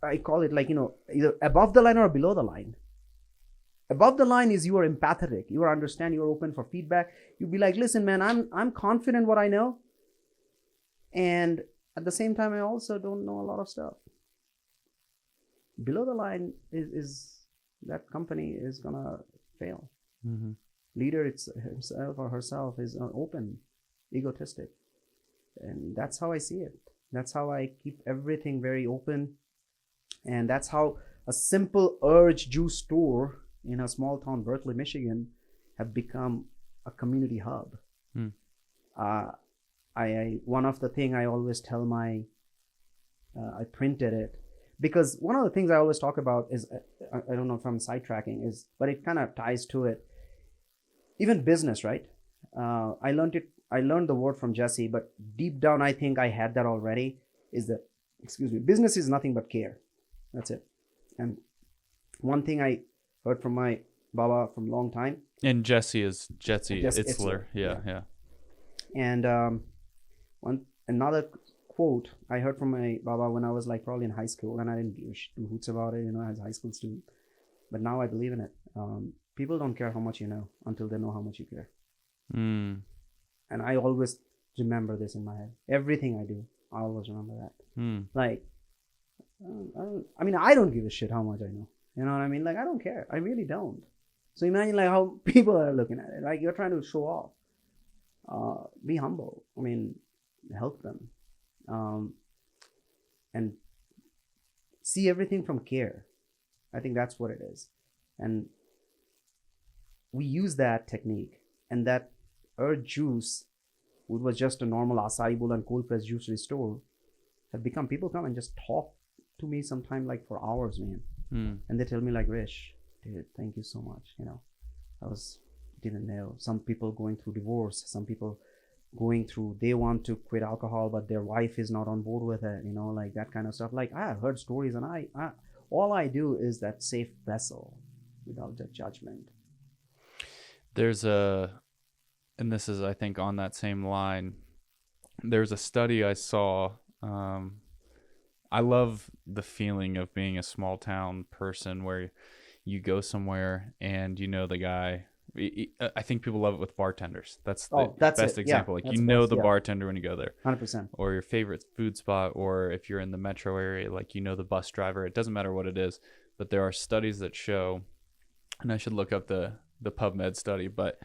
I call it like, either above the line or below the line. Above the line is you are empathetic, you are understanding, you are open for feedback. You'll be like, listen, man, I'm confident what I know. And at the same time, I also don't know a lot of stuff. Below the line is that company is gonna fail. Leader himself or herself is open, egotistic. And that's how I see it. That's how I keep everything very open. And that's how a simple urge juice store in a small town, Berkeley, Michigan, have become a community hub. One of the thing I always tell I printed it, because one of the things I always talk about is, I don't know if I'm sidetracking, but it kind of ties to it. Even business, right? I learned the word from Jesse, but deep down, I think I had that already, is that, business is nothing but care. That's it. And one thing I heard from my Baba from a long time. And Jesse Itzler. Yeah. And another quote I heard from my Baba when I was like probably in high school, and I didn't give two hoots about it, as a high school student. But now I believe in it. People don't care how much you know until they know how much you care. Mm. And I always remember this in my head. Everything I do, I always remember that. Mm. Like, I don't give a shit how much I know. You know what I mean? Like, I don't care. I really don't. So imagine like how people are looking at it. Like, you're trying to show off. Be humble. I mean, help them. And see everything from care. I think that's what it is. And we use that technique. And that earth juice, which was just a normal acai bowl and cold pressed juice store, have become, people come and just talk to me sometime like for hours, man. And they tell me like, Rish, dude, thank you so much. You know, didn't know. Some people going through divorce, some people going through, they want to quit alcohol, but their wife is not on board with it, you know, like that kind of stuff. Like, I have heard stories, and I all I do is that safe vessel without the judgment. There's and this is, I think, on that same line. There's a study I saw. I love the feeling of being a small town person where you go somewhere and you know the guy. I think people love it with bartenders. That's the best example. Like, you know the bartender when you go there. 100%. Or your favorite food spot, or if you're in the metro area, like, you know the bus driver. It doesn't matter what it is, but there are studies that show, and I should look up the PubMed study, but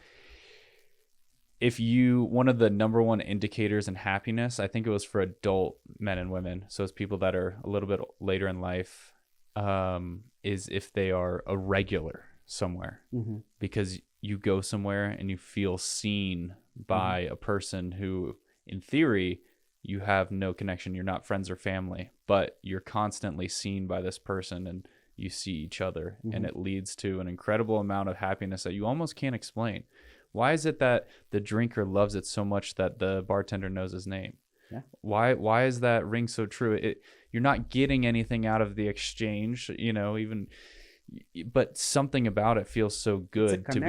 one of the number one indicators in happiness, I think it was for adult men and women, so it's people that are a little bit later in life, is if they are a regular somewhere. Because you go somewhere and you feel seen by a person who, in theory, you have no connection. You're not friends or family, but you're constantly seen by this person and you see each other, and it leads to an incredible amount of happiness that you almost can't explain. Why is it that the drinker loves it so much that the bartender knows his name? Yeah. Why is that ring so true? You're not getting anything out of the exchange, you know, but something about it feels so good to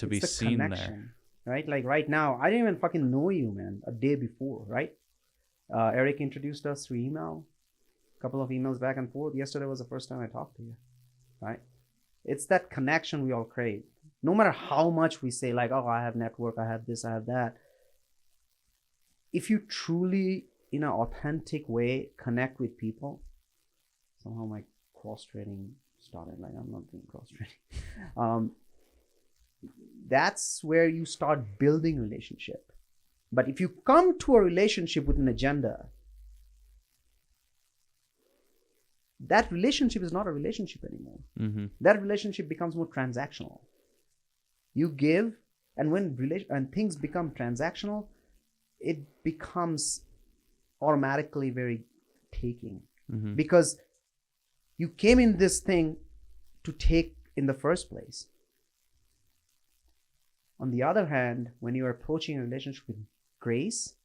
be seen there. Right? Like right now, I didn't even fucking know you, man, a day before, right? Eric introduced us through email, a couple of emails back and forth. Yesterday was the first time I talked to you, right? It's that connection we all crave. No matter how much we say like, oh, I have network, I have this, I have that. If you truly, in an authentic way, connect with people, somehow my cross-training started, like I'm not doing cross-training. That's where you start building relationship. But if you come to a relationship with an agenda, that relationship is not a relationship anymore. That relationship becomes more transactional. You give, and when things become transactional, it becomes automatically very taking. Because you came in this thing to take in the first place. On the other hand, when you're approaching a relationship with grace,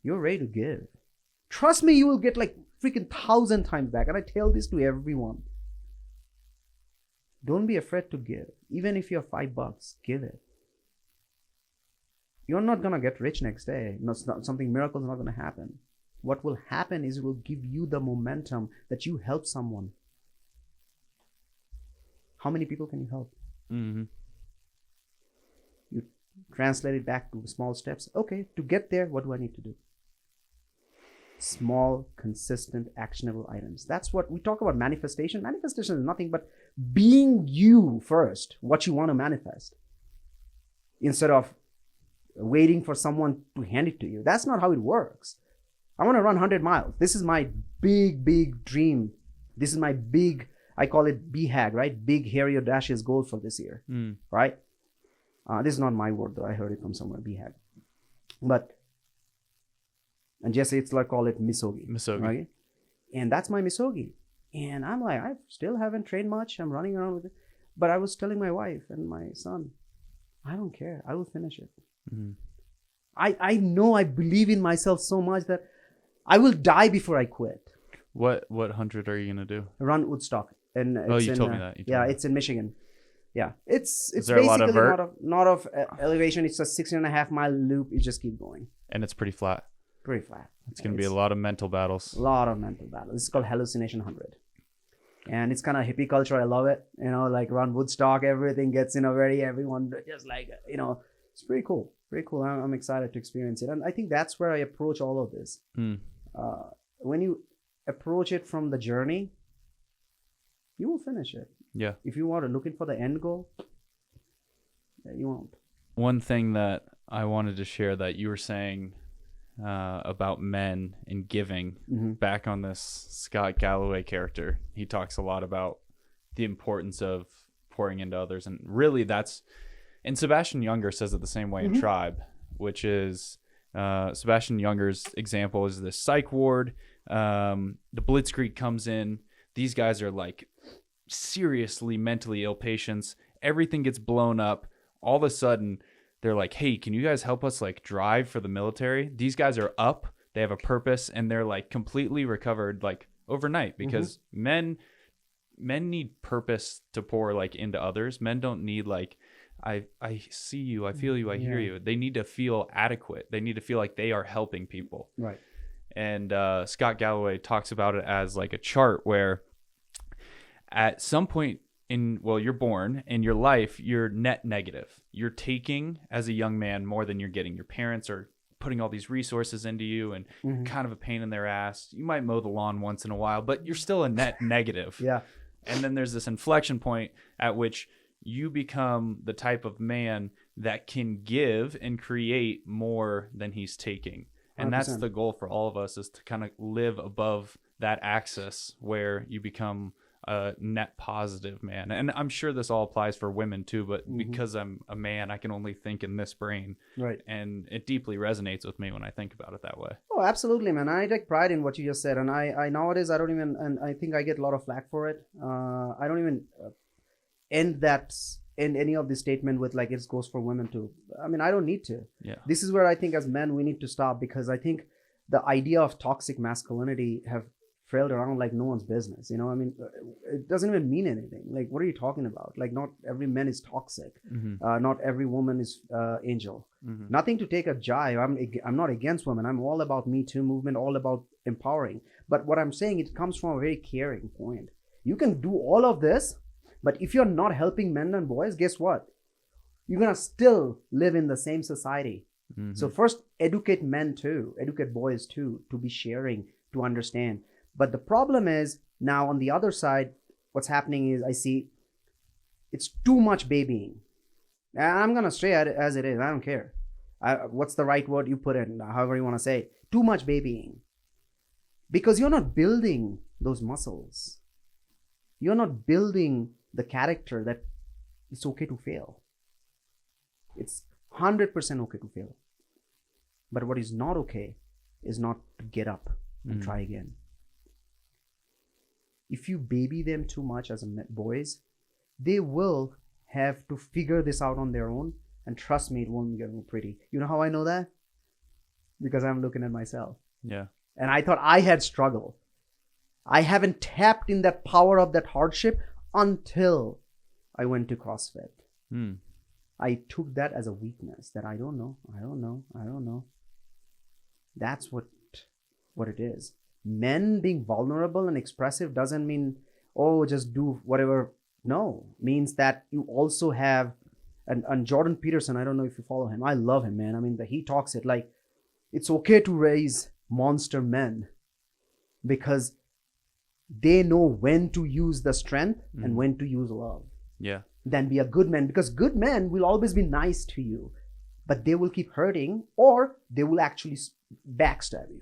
you're ready to give. Trust me, you will get like freaking 1,000 times back. And I tell this to everyone. Don't be afraid to give. Even if you have $5, give it. You're not going to get rich next day. Something miracle is not going to happen. What will happen is it will give you the momentum that you help someone. How many people can you help? You translate it back to small steps. Okay, to get there, what do I need to do? Small, consistent, actionable items. That's what we talk about. Manifestation. Manifestation is nothing but being you first, what you want to manifest, instead of waiting for someone to hand it to you. That's not how it works. I want to run 100 miles. This is my big dream. This is my big, I call it BHAG, right? Big, hairy, audacious goal for this year, right? This is not my word, though. I heard it from somewhere, BHAG. And Jesse Itzler call it misogi. Right? And that's my misogi. And I'm like, I still haven't trained much. I'm running around with it. But I was telling my wife and my son, I don't care. I will finish it. I know, I believe in myself so much that I will die before I quit. What 100 are you going to do? Run Woodstock. And you told me that. It's in Michigan. Yeah. It's there basically a lot of vert? not of elevation. It's a 16.5 mile loop. You just keep going. And it's pretty flat. Pretty flat. It's going to be a lot of mental battles. A lot of mental battles. It's called Hallucination 100. And it's kind of hippie culture. I love it. You know, like around Woodstock, everything gets, everyone just like, It's pretty cool. Pretty cool. I'm excited to experience it. And I think that's where I approach all of this. When you approach it from the journey, you will finish it. Yeah. If you are looking for the end goal, you won't. One thing that I wanted to share that you were saying about men and giving, back on this Scott Galloway character, he talks a lot about the importance of pouring into others. And really and Sebastian Junger says it the same way in Tribe, which is Sebastian Junger's example is the psych ward. The Blitzkrieg comes in. These guys are like seriously mentally ill patients. Everything gets blown up. All of a sudden, they're like, hey, can you guys help us like drive for the military? These guys are up. They have a purpose, and they're like completely recovered like overnight, because men need purpose to pour like into others. Men don't need like, I see you, I feel you, I hear you. They need to feel adequate. They need to feel like they are helping people. Right. And Scott Galloway talks about it as like a chart where at some point you're born in your life, you're net negative. You're taking as a young man more than you're getting. Your parents are putting all these resources into you and kind of a pain in their ass. You might mow the lawn once in a while, but you're still a net negative. Yeah. And then there's this inflection point at which you become the type of man that can give and create more than he's taking. And 100%. That's the goal for all of us, is to kind of live above that axis where you become a net positive man. And I'm sure this all applies for women too, but because I'm a man, I can only think in this brain. Right. And it deeply resonates with me when I think about it that way. Oh, absolutely, man. I take pride in what you just said. And I nowadays, I don't even, and I think I get a lot of flack for it. I don't even end any of the statement with like it goes for women too. I mean, I don't need to. Yeah. This is where I think as men we need to stop, because I think the idea of toxic masculinity have trailed around like no one's business. You know, I mean, it doesn't even mean anything. Like, what are you talking about? Like, not every man is toxic. Not every woman is angel. Nothing to take a jive. I'm not against women. I'm all about Me Too movement, all about empowering. But what I'm saying, it comes from a very caring point. You can do all of this, but if you're not helping men and boys, guess what? You're going to still live in the same society. So first, educate men too, educate boys too, to be sharing, to understand. But the problem is now on the other side, what's happening is I see it's too much babying. And I'm going to say it as it is. I don't care. What's the right word you put in, however you want to say it. Too much babying. Because you're not building those muscles. You're not building the character that it's okay to fail. It's 100% okay to fail. But what is not okay is not to get up and try again. If you baby them too much as boys, they will have to figure this out on their own. And trust me, it won't get pretty. You know how I know that? Because I'm looking at myself. Yeah. And I thought I had struggled. I haven't tapped in that power of that hardship until I went to CrossFit. I took that as a weakness, that I don't know. That's what it is. Men being vulnerable and expressive doesn't mean, oh, just do whatever. No, means that you also have, and Jordan Peterson, I don't know if you follow him. I love him, man. I mean, he talks it like, it's okay to raise monster men because they know when to use the strength and when to use love. Yeah. Then be a good man, because good men will always be nice to you, but they will keep hurting, or they will actually backstab you.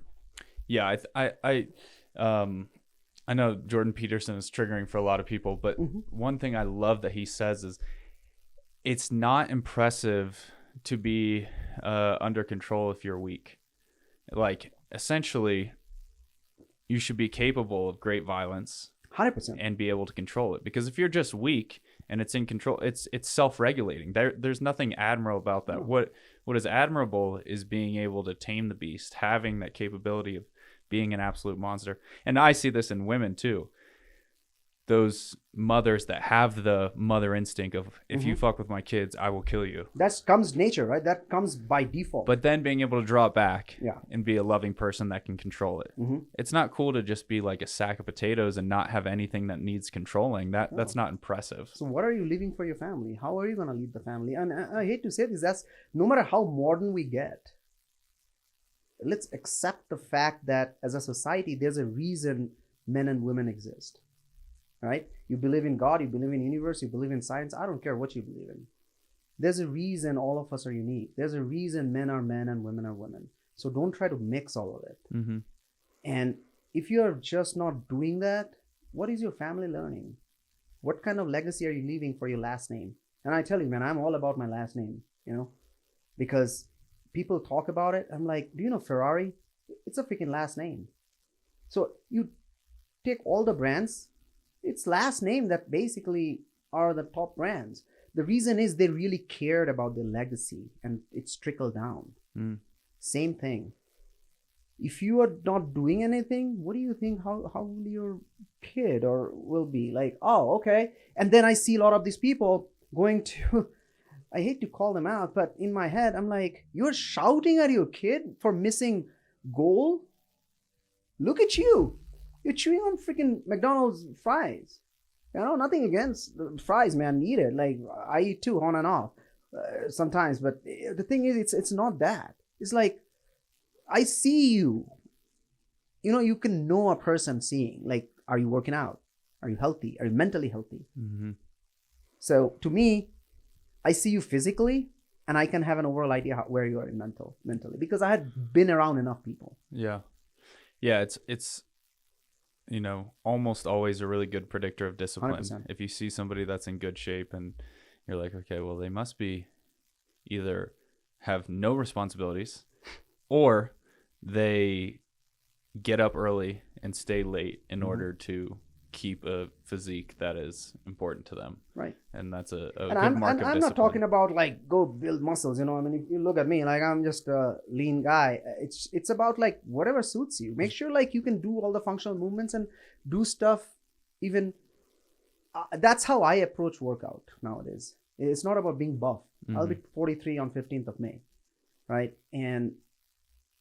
Yeah, I know Jordan Peterson is triggering for a lot of people, but one thing I love that he says is it's not impressive to be under control if you're weak. Like, essentially, you should be capable of great violence 100%. and be able to control it. Because if you're just weak and it's in control, it's self-regulating. There's nothing admirable about that. No. What is admirable is being able to tame the beast, having that capability of being an absolute monster. And I see this in women too. those mothers that have the mother instinct of, if you fuck with my kids, I will kill you. That comes nature, right? That comes by default. But then being able to draw it back Yeah. and be a loving person that can control it. It's not cool to just be like a sack of potatoes and not have anything that needs controlling. That's not impressive. So what are you leaving for your family? How are you going to lead the family? And I hate to say this, that's no matter how modern we get, let's accept the fact that as a society, there's a reason men and women exist, right? You believe in God, you believe in universe, you believe in science. I don't care what you believe in. There's a reason all of us are unique. There's a reason men are men and women are women. So don't try to mix all of it. And if you're just not doing that, what is your family learning? What kind of legacy are you leaving for your last name? And I tell you, man, I'm all about my last name, because people talk about it. I'm like, do you know Ferrari? It's a freaking last name. So you take all the brands, it's last name that basically are the top brands. The reason is they really cared about their legacy and it's trickled down. Same thing. If you are not doing anything, what do you think, how will your kid or will be like, oh, okay. And then I see a lot of these people going to, I hate to call them out, but in my head, I'm like, you're shouting at your kid for missing goal? Look at you. You're chewing on freaking McDonald's fries. Nothing against the fries, man. Eat it. Like, I eat too, on and off sometimes. But the thing is, it's not that. It's like, I see you. You can know a person seeing. Like, are you working out? Are you healthy? Are you mentally healthy? So to me, I see you physically, and I can have an overall idea where you are mentally, because I had been around enough people. Yeah. It's almost always a really good predictor of discipline. 100%. If you see somebody that's in good shape and you're like, okay, well, they must be either have no responsibilities or they get up early and stay late in order to keep a physique that is important to them. Right. And that's a good And mark of discipline. I'm not talking about like go build muscles, I mean, if you look at me, like I'm just a lean guy. It's about like whatever suits you. Make sure like you can do all the functional movements and do stuff even. That's how I approach workout nowadays. It's not about being buff. I'll be 43 on 15th of May. Right. And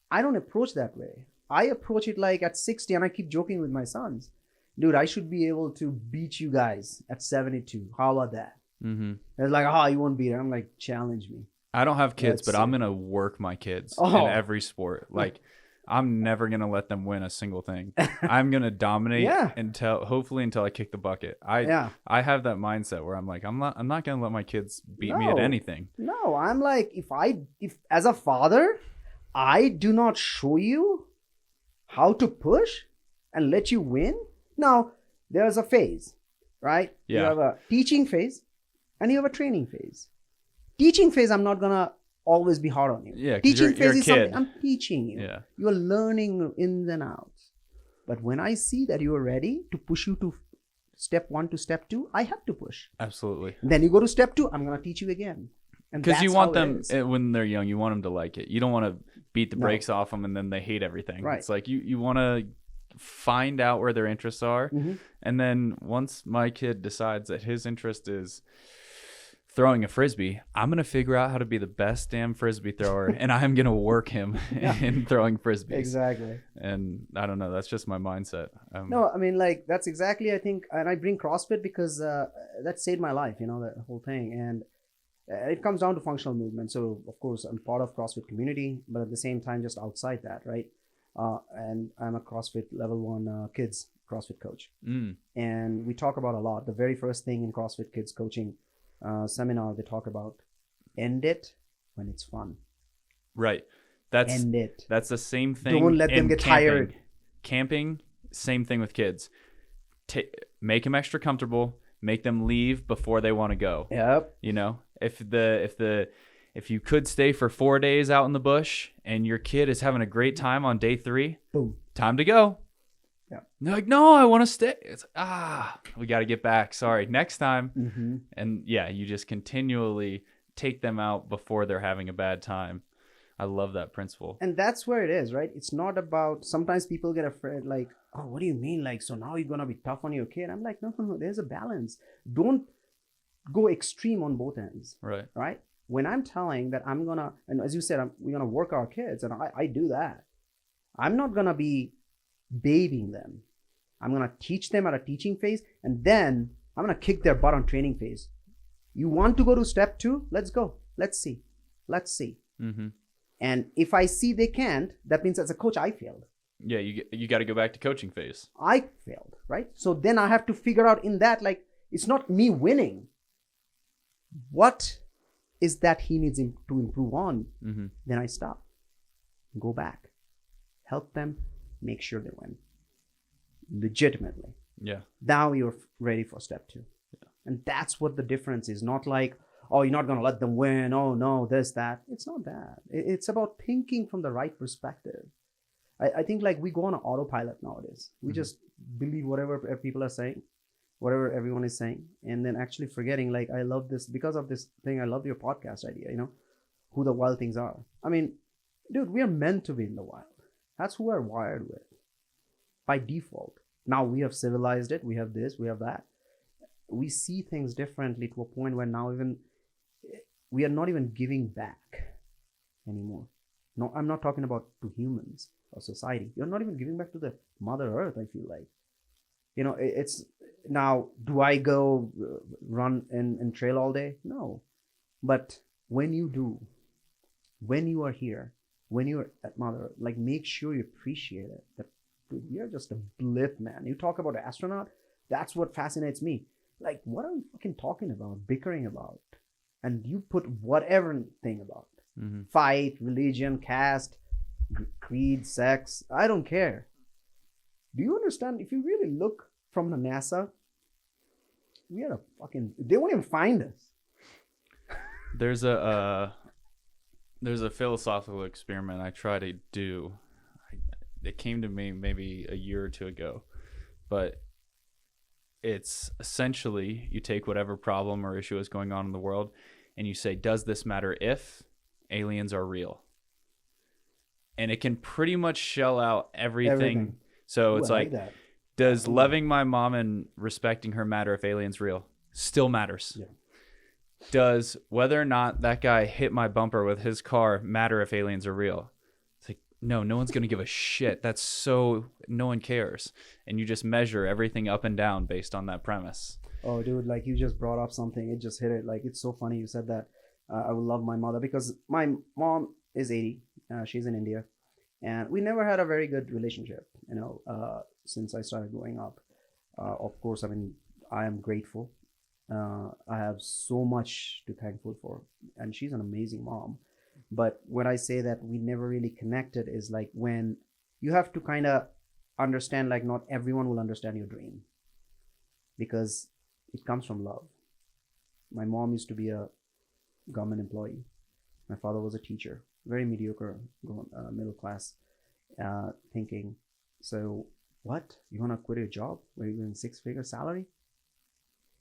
I don't approach that way. I approach it like at 60, and I keep joking with my sons. Dude, I should be able to beat you guys at 72. How about that? They're like, oh, you won't beat it. I'm like, challenge me. I don't have kids, but I'm going to work my kids in every sport. Like, I'm never going to let them win a single thing. I'm going to dominate hopefully until I kick the bucket. I have that mindset where I'm like, I'm not going to let my kids beat me at anything. No, I'm like, if as a father, I do not show you how to push and let you win. Now, there's a phase, right? Yeah. You have a teaching phase and you have a training phase. Teaching phase, I'm not going to always be hard on you. Yeah, teaching you're phase a is kid. something I'm teaching you. Yeah. You're learning ins and outs. But when I see that you are ready to push you to step 1 to step 2, I have to push. Absolutely. Then you go to step 2, I'm going to teach you again. Because you want them, when they're young, you want them to like it. You don't want to beat the brakes off them and then they hate everything. Right. It's like you want to find out where their interests are. And then once my kid decides that his interest is throwing a frisbee, I'm going to figure out how to be the best damn frisbee thrower and I'm going to work him in throwing frisbees. Exactly. And I don't know, that's just my mindset. No, I mean, like, that's exactly, I think, and I bring CrossFit because that saved my life, the whole thing. And it comes down to functional movement. So, of course, I'm part of CrossFit community, but at the same time, just outside that, right? And I'm a CrossFit level 1 kids CrossFit coach. And we talk about a lot. The very first thing in CrossFit kids coaching seminar, they talk about end it when it's fun. Right. End it. That's the same thing. Don't let them get tired. Camping, same thing with kids. Make them extra comfortable. Make them leave before they want to go. Yep. If you could stay for 4 days out in the bush and your kid is having a great time on day 3, boom, time to go. Yeah. They're like, no, I want to stay. It's we got to get back. Sorry, next time. And you just continually take them out before they're having a bad time. I love that principle. And that's where it is, right? It's not about, sometimes people get afraid, like, oh, what do you mean? Like, so now you're going to be tough on your kid? I'm like, no, there's a balance. Don't go extreme on both ends. Right? When I'm telling that I'm going to, and as you said, we're going to work our kids, and I do that. I'm not going to be babying them. I'm going to teach them at a teaching phase, and then I'm going to kick their butt on training phase. You want to go to step 2? Let's go. Let's see. Mm-hmm. And if I see they can't, that means as a coach, I failed. Yeah, you got to go back to coaching phase. I failed, right? So then I have to figure out in that, like, it's not me winning. What is that he needs to improve on? Mm-hmm. Then I stop, go back, help them, make sure they win. Legitimately. Yeah. Now you're ready for step 2. Yeah. And that's what the difference is. Not like, oh, you're not going to let them win. Oh, no, this, that. It's not that. It's about thinking from the right perspective. I think like we go on an autopilot nowadays. We just believe whatever people are saying, whatever everyone is saying, and then actually forgetting, like, I love this, because of this thing, I love your podcast idea, who the wild things are. I mean, dude, we are meant to be in the wild. That's who we're wired with by default. Now we have civilized it. We have this, we have that. We see things differently to a point where now even we are not even giving back anymore. No, I'm not talking about to humans or society. You're not even giving back to the Mother Earth, I feel like. It's now, do I go run and trail all day? No. But when you do, when you are here, when you're at Mother Earth, like, make sure you appreciate it. That, dude, we are just a blip, man. You talk about an astronaut, that's what fascinates me. Like, what are we fucking talking about, bickering about? And you put whatever thing about. Mm-hmm. Fight, religion, caste, creed, sex, I don't care. Do you understand? If you really look from the NASA, we are they won't even find us. There's a philosophical experiment I try to do. It came to me maybe a year or 2 ago, but it's essentially you take whatever problem or issue is going on in the world and you say, does this matter if aliens are real? And it can pretty much shell out everything. So it's like does loving my mom and respecting her matter if aliens real? Still matters. Yeah. Does whether or not that guy hit my bumper with his car matter if aliens are real? It's like, no one's going to give a shit. That's so, no one cares. And you just measure everything up and down based on that premise. Oh, dude, like, you just brought up something. It just hit it. Like, it's so funny you said that. I would love my mother, because my mom is 80. She's in India. And we never had a very good relationship, since I started growing up. Of course, I mean, I am grateful. I have so much to thankful for. And she's an amazing mom. But when I say that we never really connected is like when you have to kind of understand, like, not everyone will understand your dream. Because it comes from love. My mom used to be a government employee. My father was a teacher. Very mediocre, middle class thinking. So, what? You want to quit your job where you're getting 6-figure salary?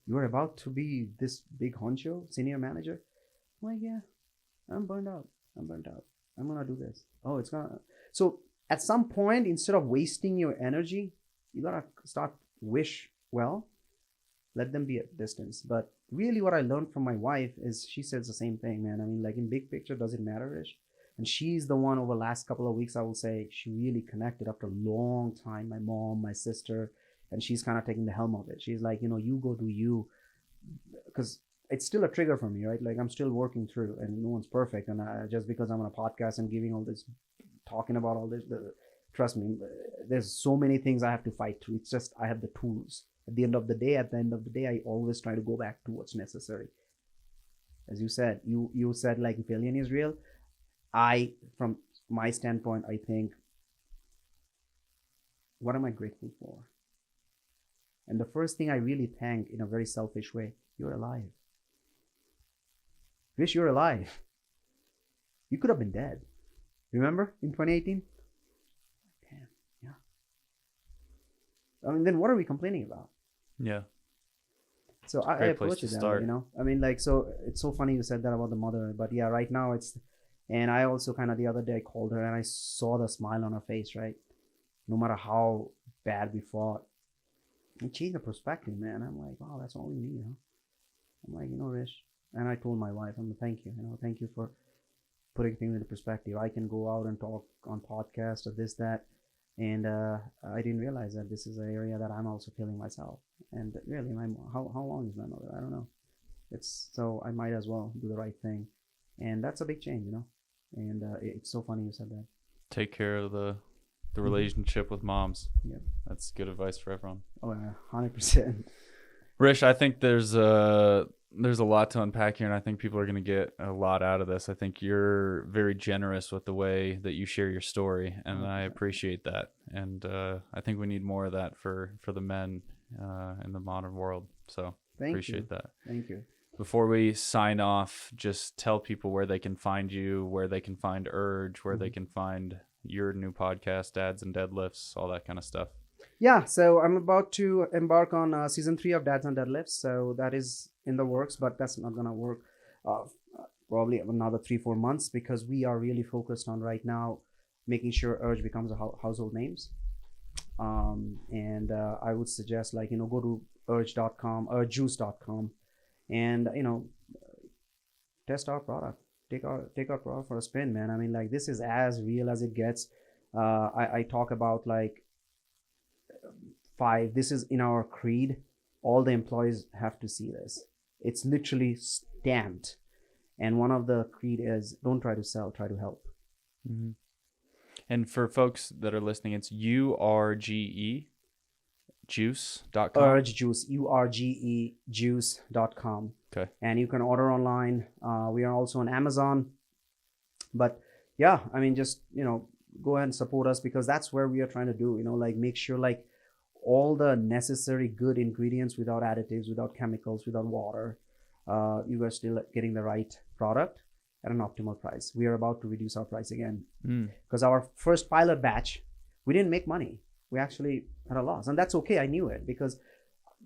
You are about to be this big honcho, senior manager? I'm like, yeah, I'm burnt out. I'm going to do this. Oh, it's going to. So, at some point, instead of wasting your energy, you got to start wish well. Let them be at distance. But really what I learned from my wife is she says the same thing, man. I mean, like, in big picture, does it matter, Rish? And she's the one over the last couple of weeks, I will say, she really connected after a long time. My mom, my sister, and she's kind of taking the helm of it. She's like, you go do you. Because it's still a trigger for me, right? Like, I'm still working through, and no one's perfect. And just because I'm on a podcast and giving all this, talking about all this, trust me, there's so many things I have to fight through. It's just I have the tools. At the end of the day, I always try to go back to what's necessary. As you said, you said, like, if alien is real, from my standpoint, I think, what am I grateful for? And the first thing I really thank in a very selfish way, you're alive. Rish, you're alive. You could have been dead. Remember in 2018? Damn, yeah. I mean, then what are we complaining about? Yeah. So I approach it that way, I mean, like, so it's so funny you said that about the mother, but yeah, right now and I also kind of the other day I called her and I saw the smile on her face, right? No matter how bad we fought. It changed the perspective, man. I'm like, wow, that's all we need, huh? I'm like, Rish, and I told my wife, I'm like, thank you for putting things into perspective. I can go out and talk on podcasts or this, that, and I didn't realize that this is an area that I'm also killing myself. And really, how long is my mother? I don't know. So I might as well do the right thing, and that's a big change, And it's so funny you said that. Take care of the relationship with moms. Yeah, that's good advice for everyone. Oh, 100%. Rish, I think there's a lot to unpack here, and I think people are going to get a lot out of this. I think you're very generous with the way that you share your story, and I appreciate that. And I think we need more of that for the men in the modern world. So appreciate that. Thank you. Before we sign off, just tell people where they can find you, where they can find Urge, where they can find your new podcast, Dads and Deadlifts, all that kind of stuff. Yeah, so I'm about to embark on season 3 of Dads and Deadlifts. So that is in the works, but that's not going to work probably another 3-4 months, because we are really focused on right now making sure Urge becomes a household names. And I would suggest, go to urge.com, urgejuice.com, and, test our product. Take our product for a spin, man. I mean, this is as real as it gets. I talk about 5. This is in our creed. All the employees have to see this. It's literally stamped. And one of the creed is, don't try to sell, try to help. Mm-hmm. And for folks that are listening, it's URGE juice.com. Urge Juice, URGE juice.com. Okay. And you can order online. We are also on Amazon. But yeah, I mean, just, go ahead and support us, because that's where we are trying to do, make sure all the necessary good ingredients, without additives, without chemicals, without water, you are still getting the right product at an optimal price. We are about to reduce our price again, because our first pilot batch, we didn't make money. We actually had a loss, and that's okay. I knew it, because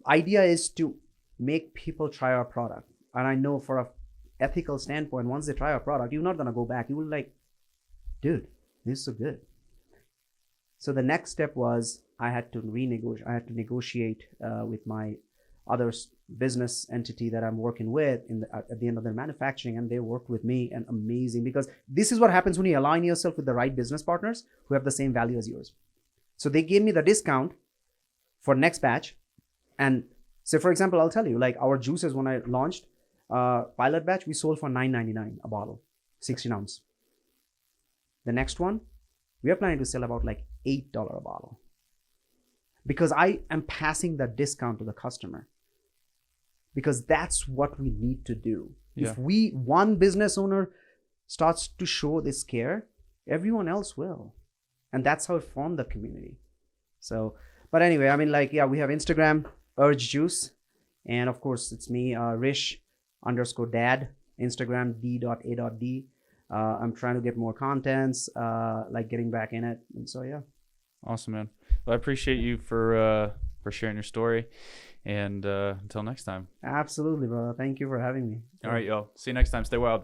idea is to make people try our product. And I know for a ethical standpoint, once they try our product, you're not going to go back. You will dude, this is so good. So the next step was I had to negotiate with my other business entity that I'm working with at the end of their manufacturing, and they worked with me, and amazing, because this is what happens when you align yourself with the right business partners who have the same value as yours. So they gave me the discount for next batch. And so, for example, I'll tell you, our juices, when I launched pilot batch, we sold for $9.99 a bottle, 16 ounce. The next one, we are planning to sell about $8 a bottle, because I am passing the discount to the customer, because that's what we need to do. Yeah. If one business owner starts to show this care, everyone else will. And that's how it formed the community. So, but anyway, I mean, we have Instagram, Urge Juice. And of course, it's me, Rish_dad, Instagram, d.a.d. I'm trying to get more contents, getting back in it. And so, yeah. Awesome, man. Well, I appreciate you for sharing your story. And until next time. Absolutely, brother. Thank you for having me. All right, y'all. See you next time. Stay wild.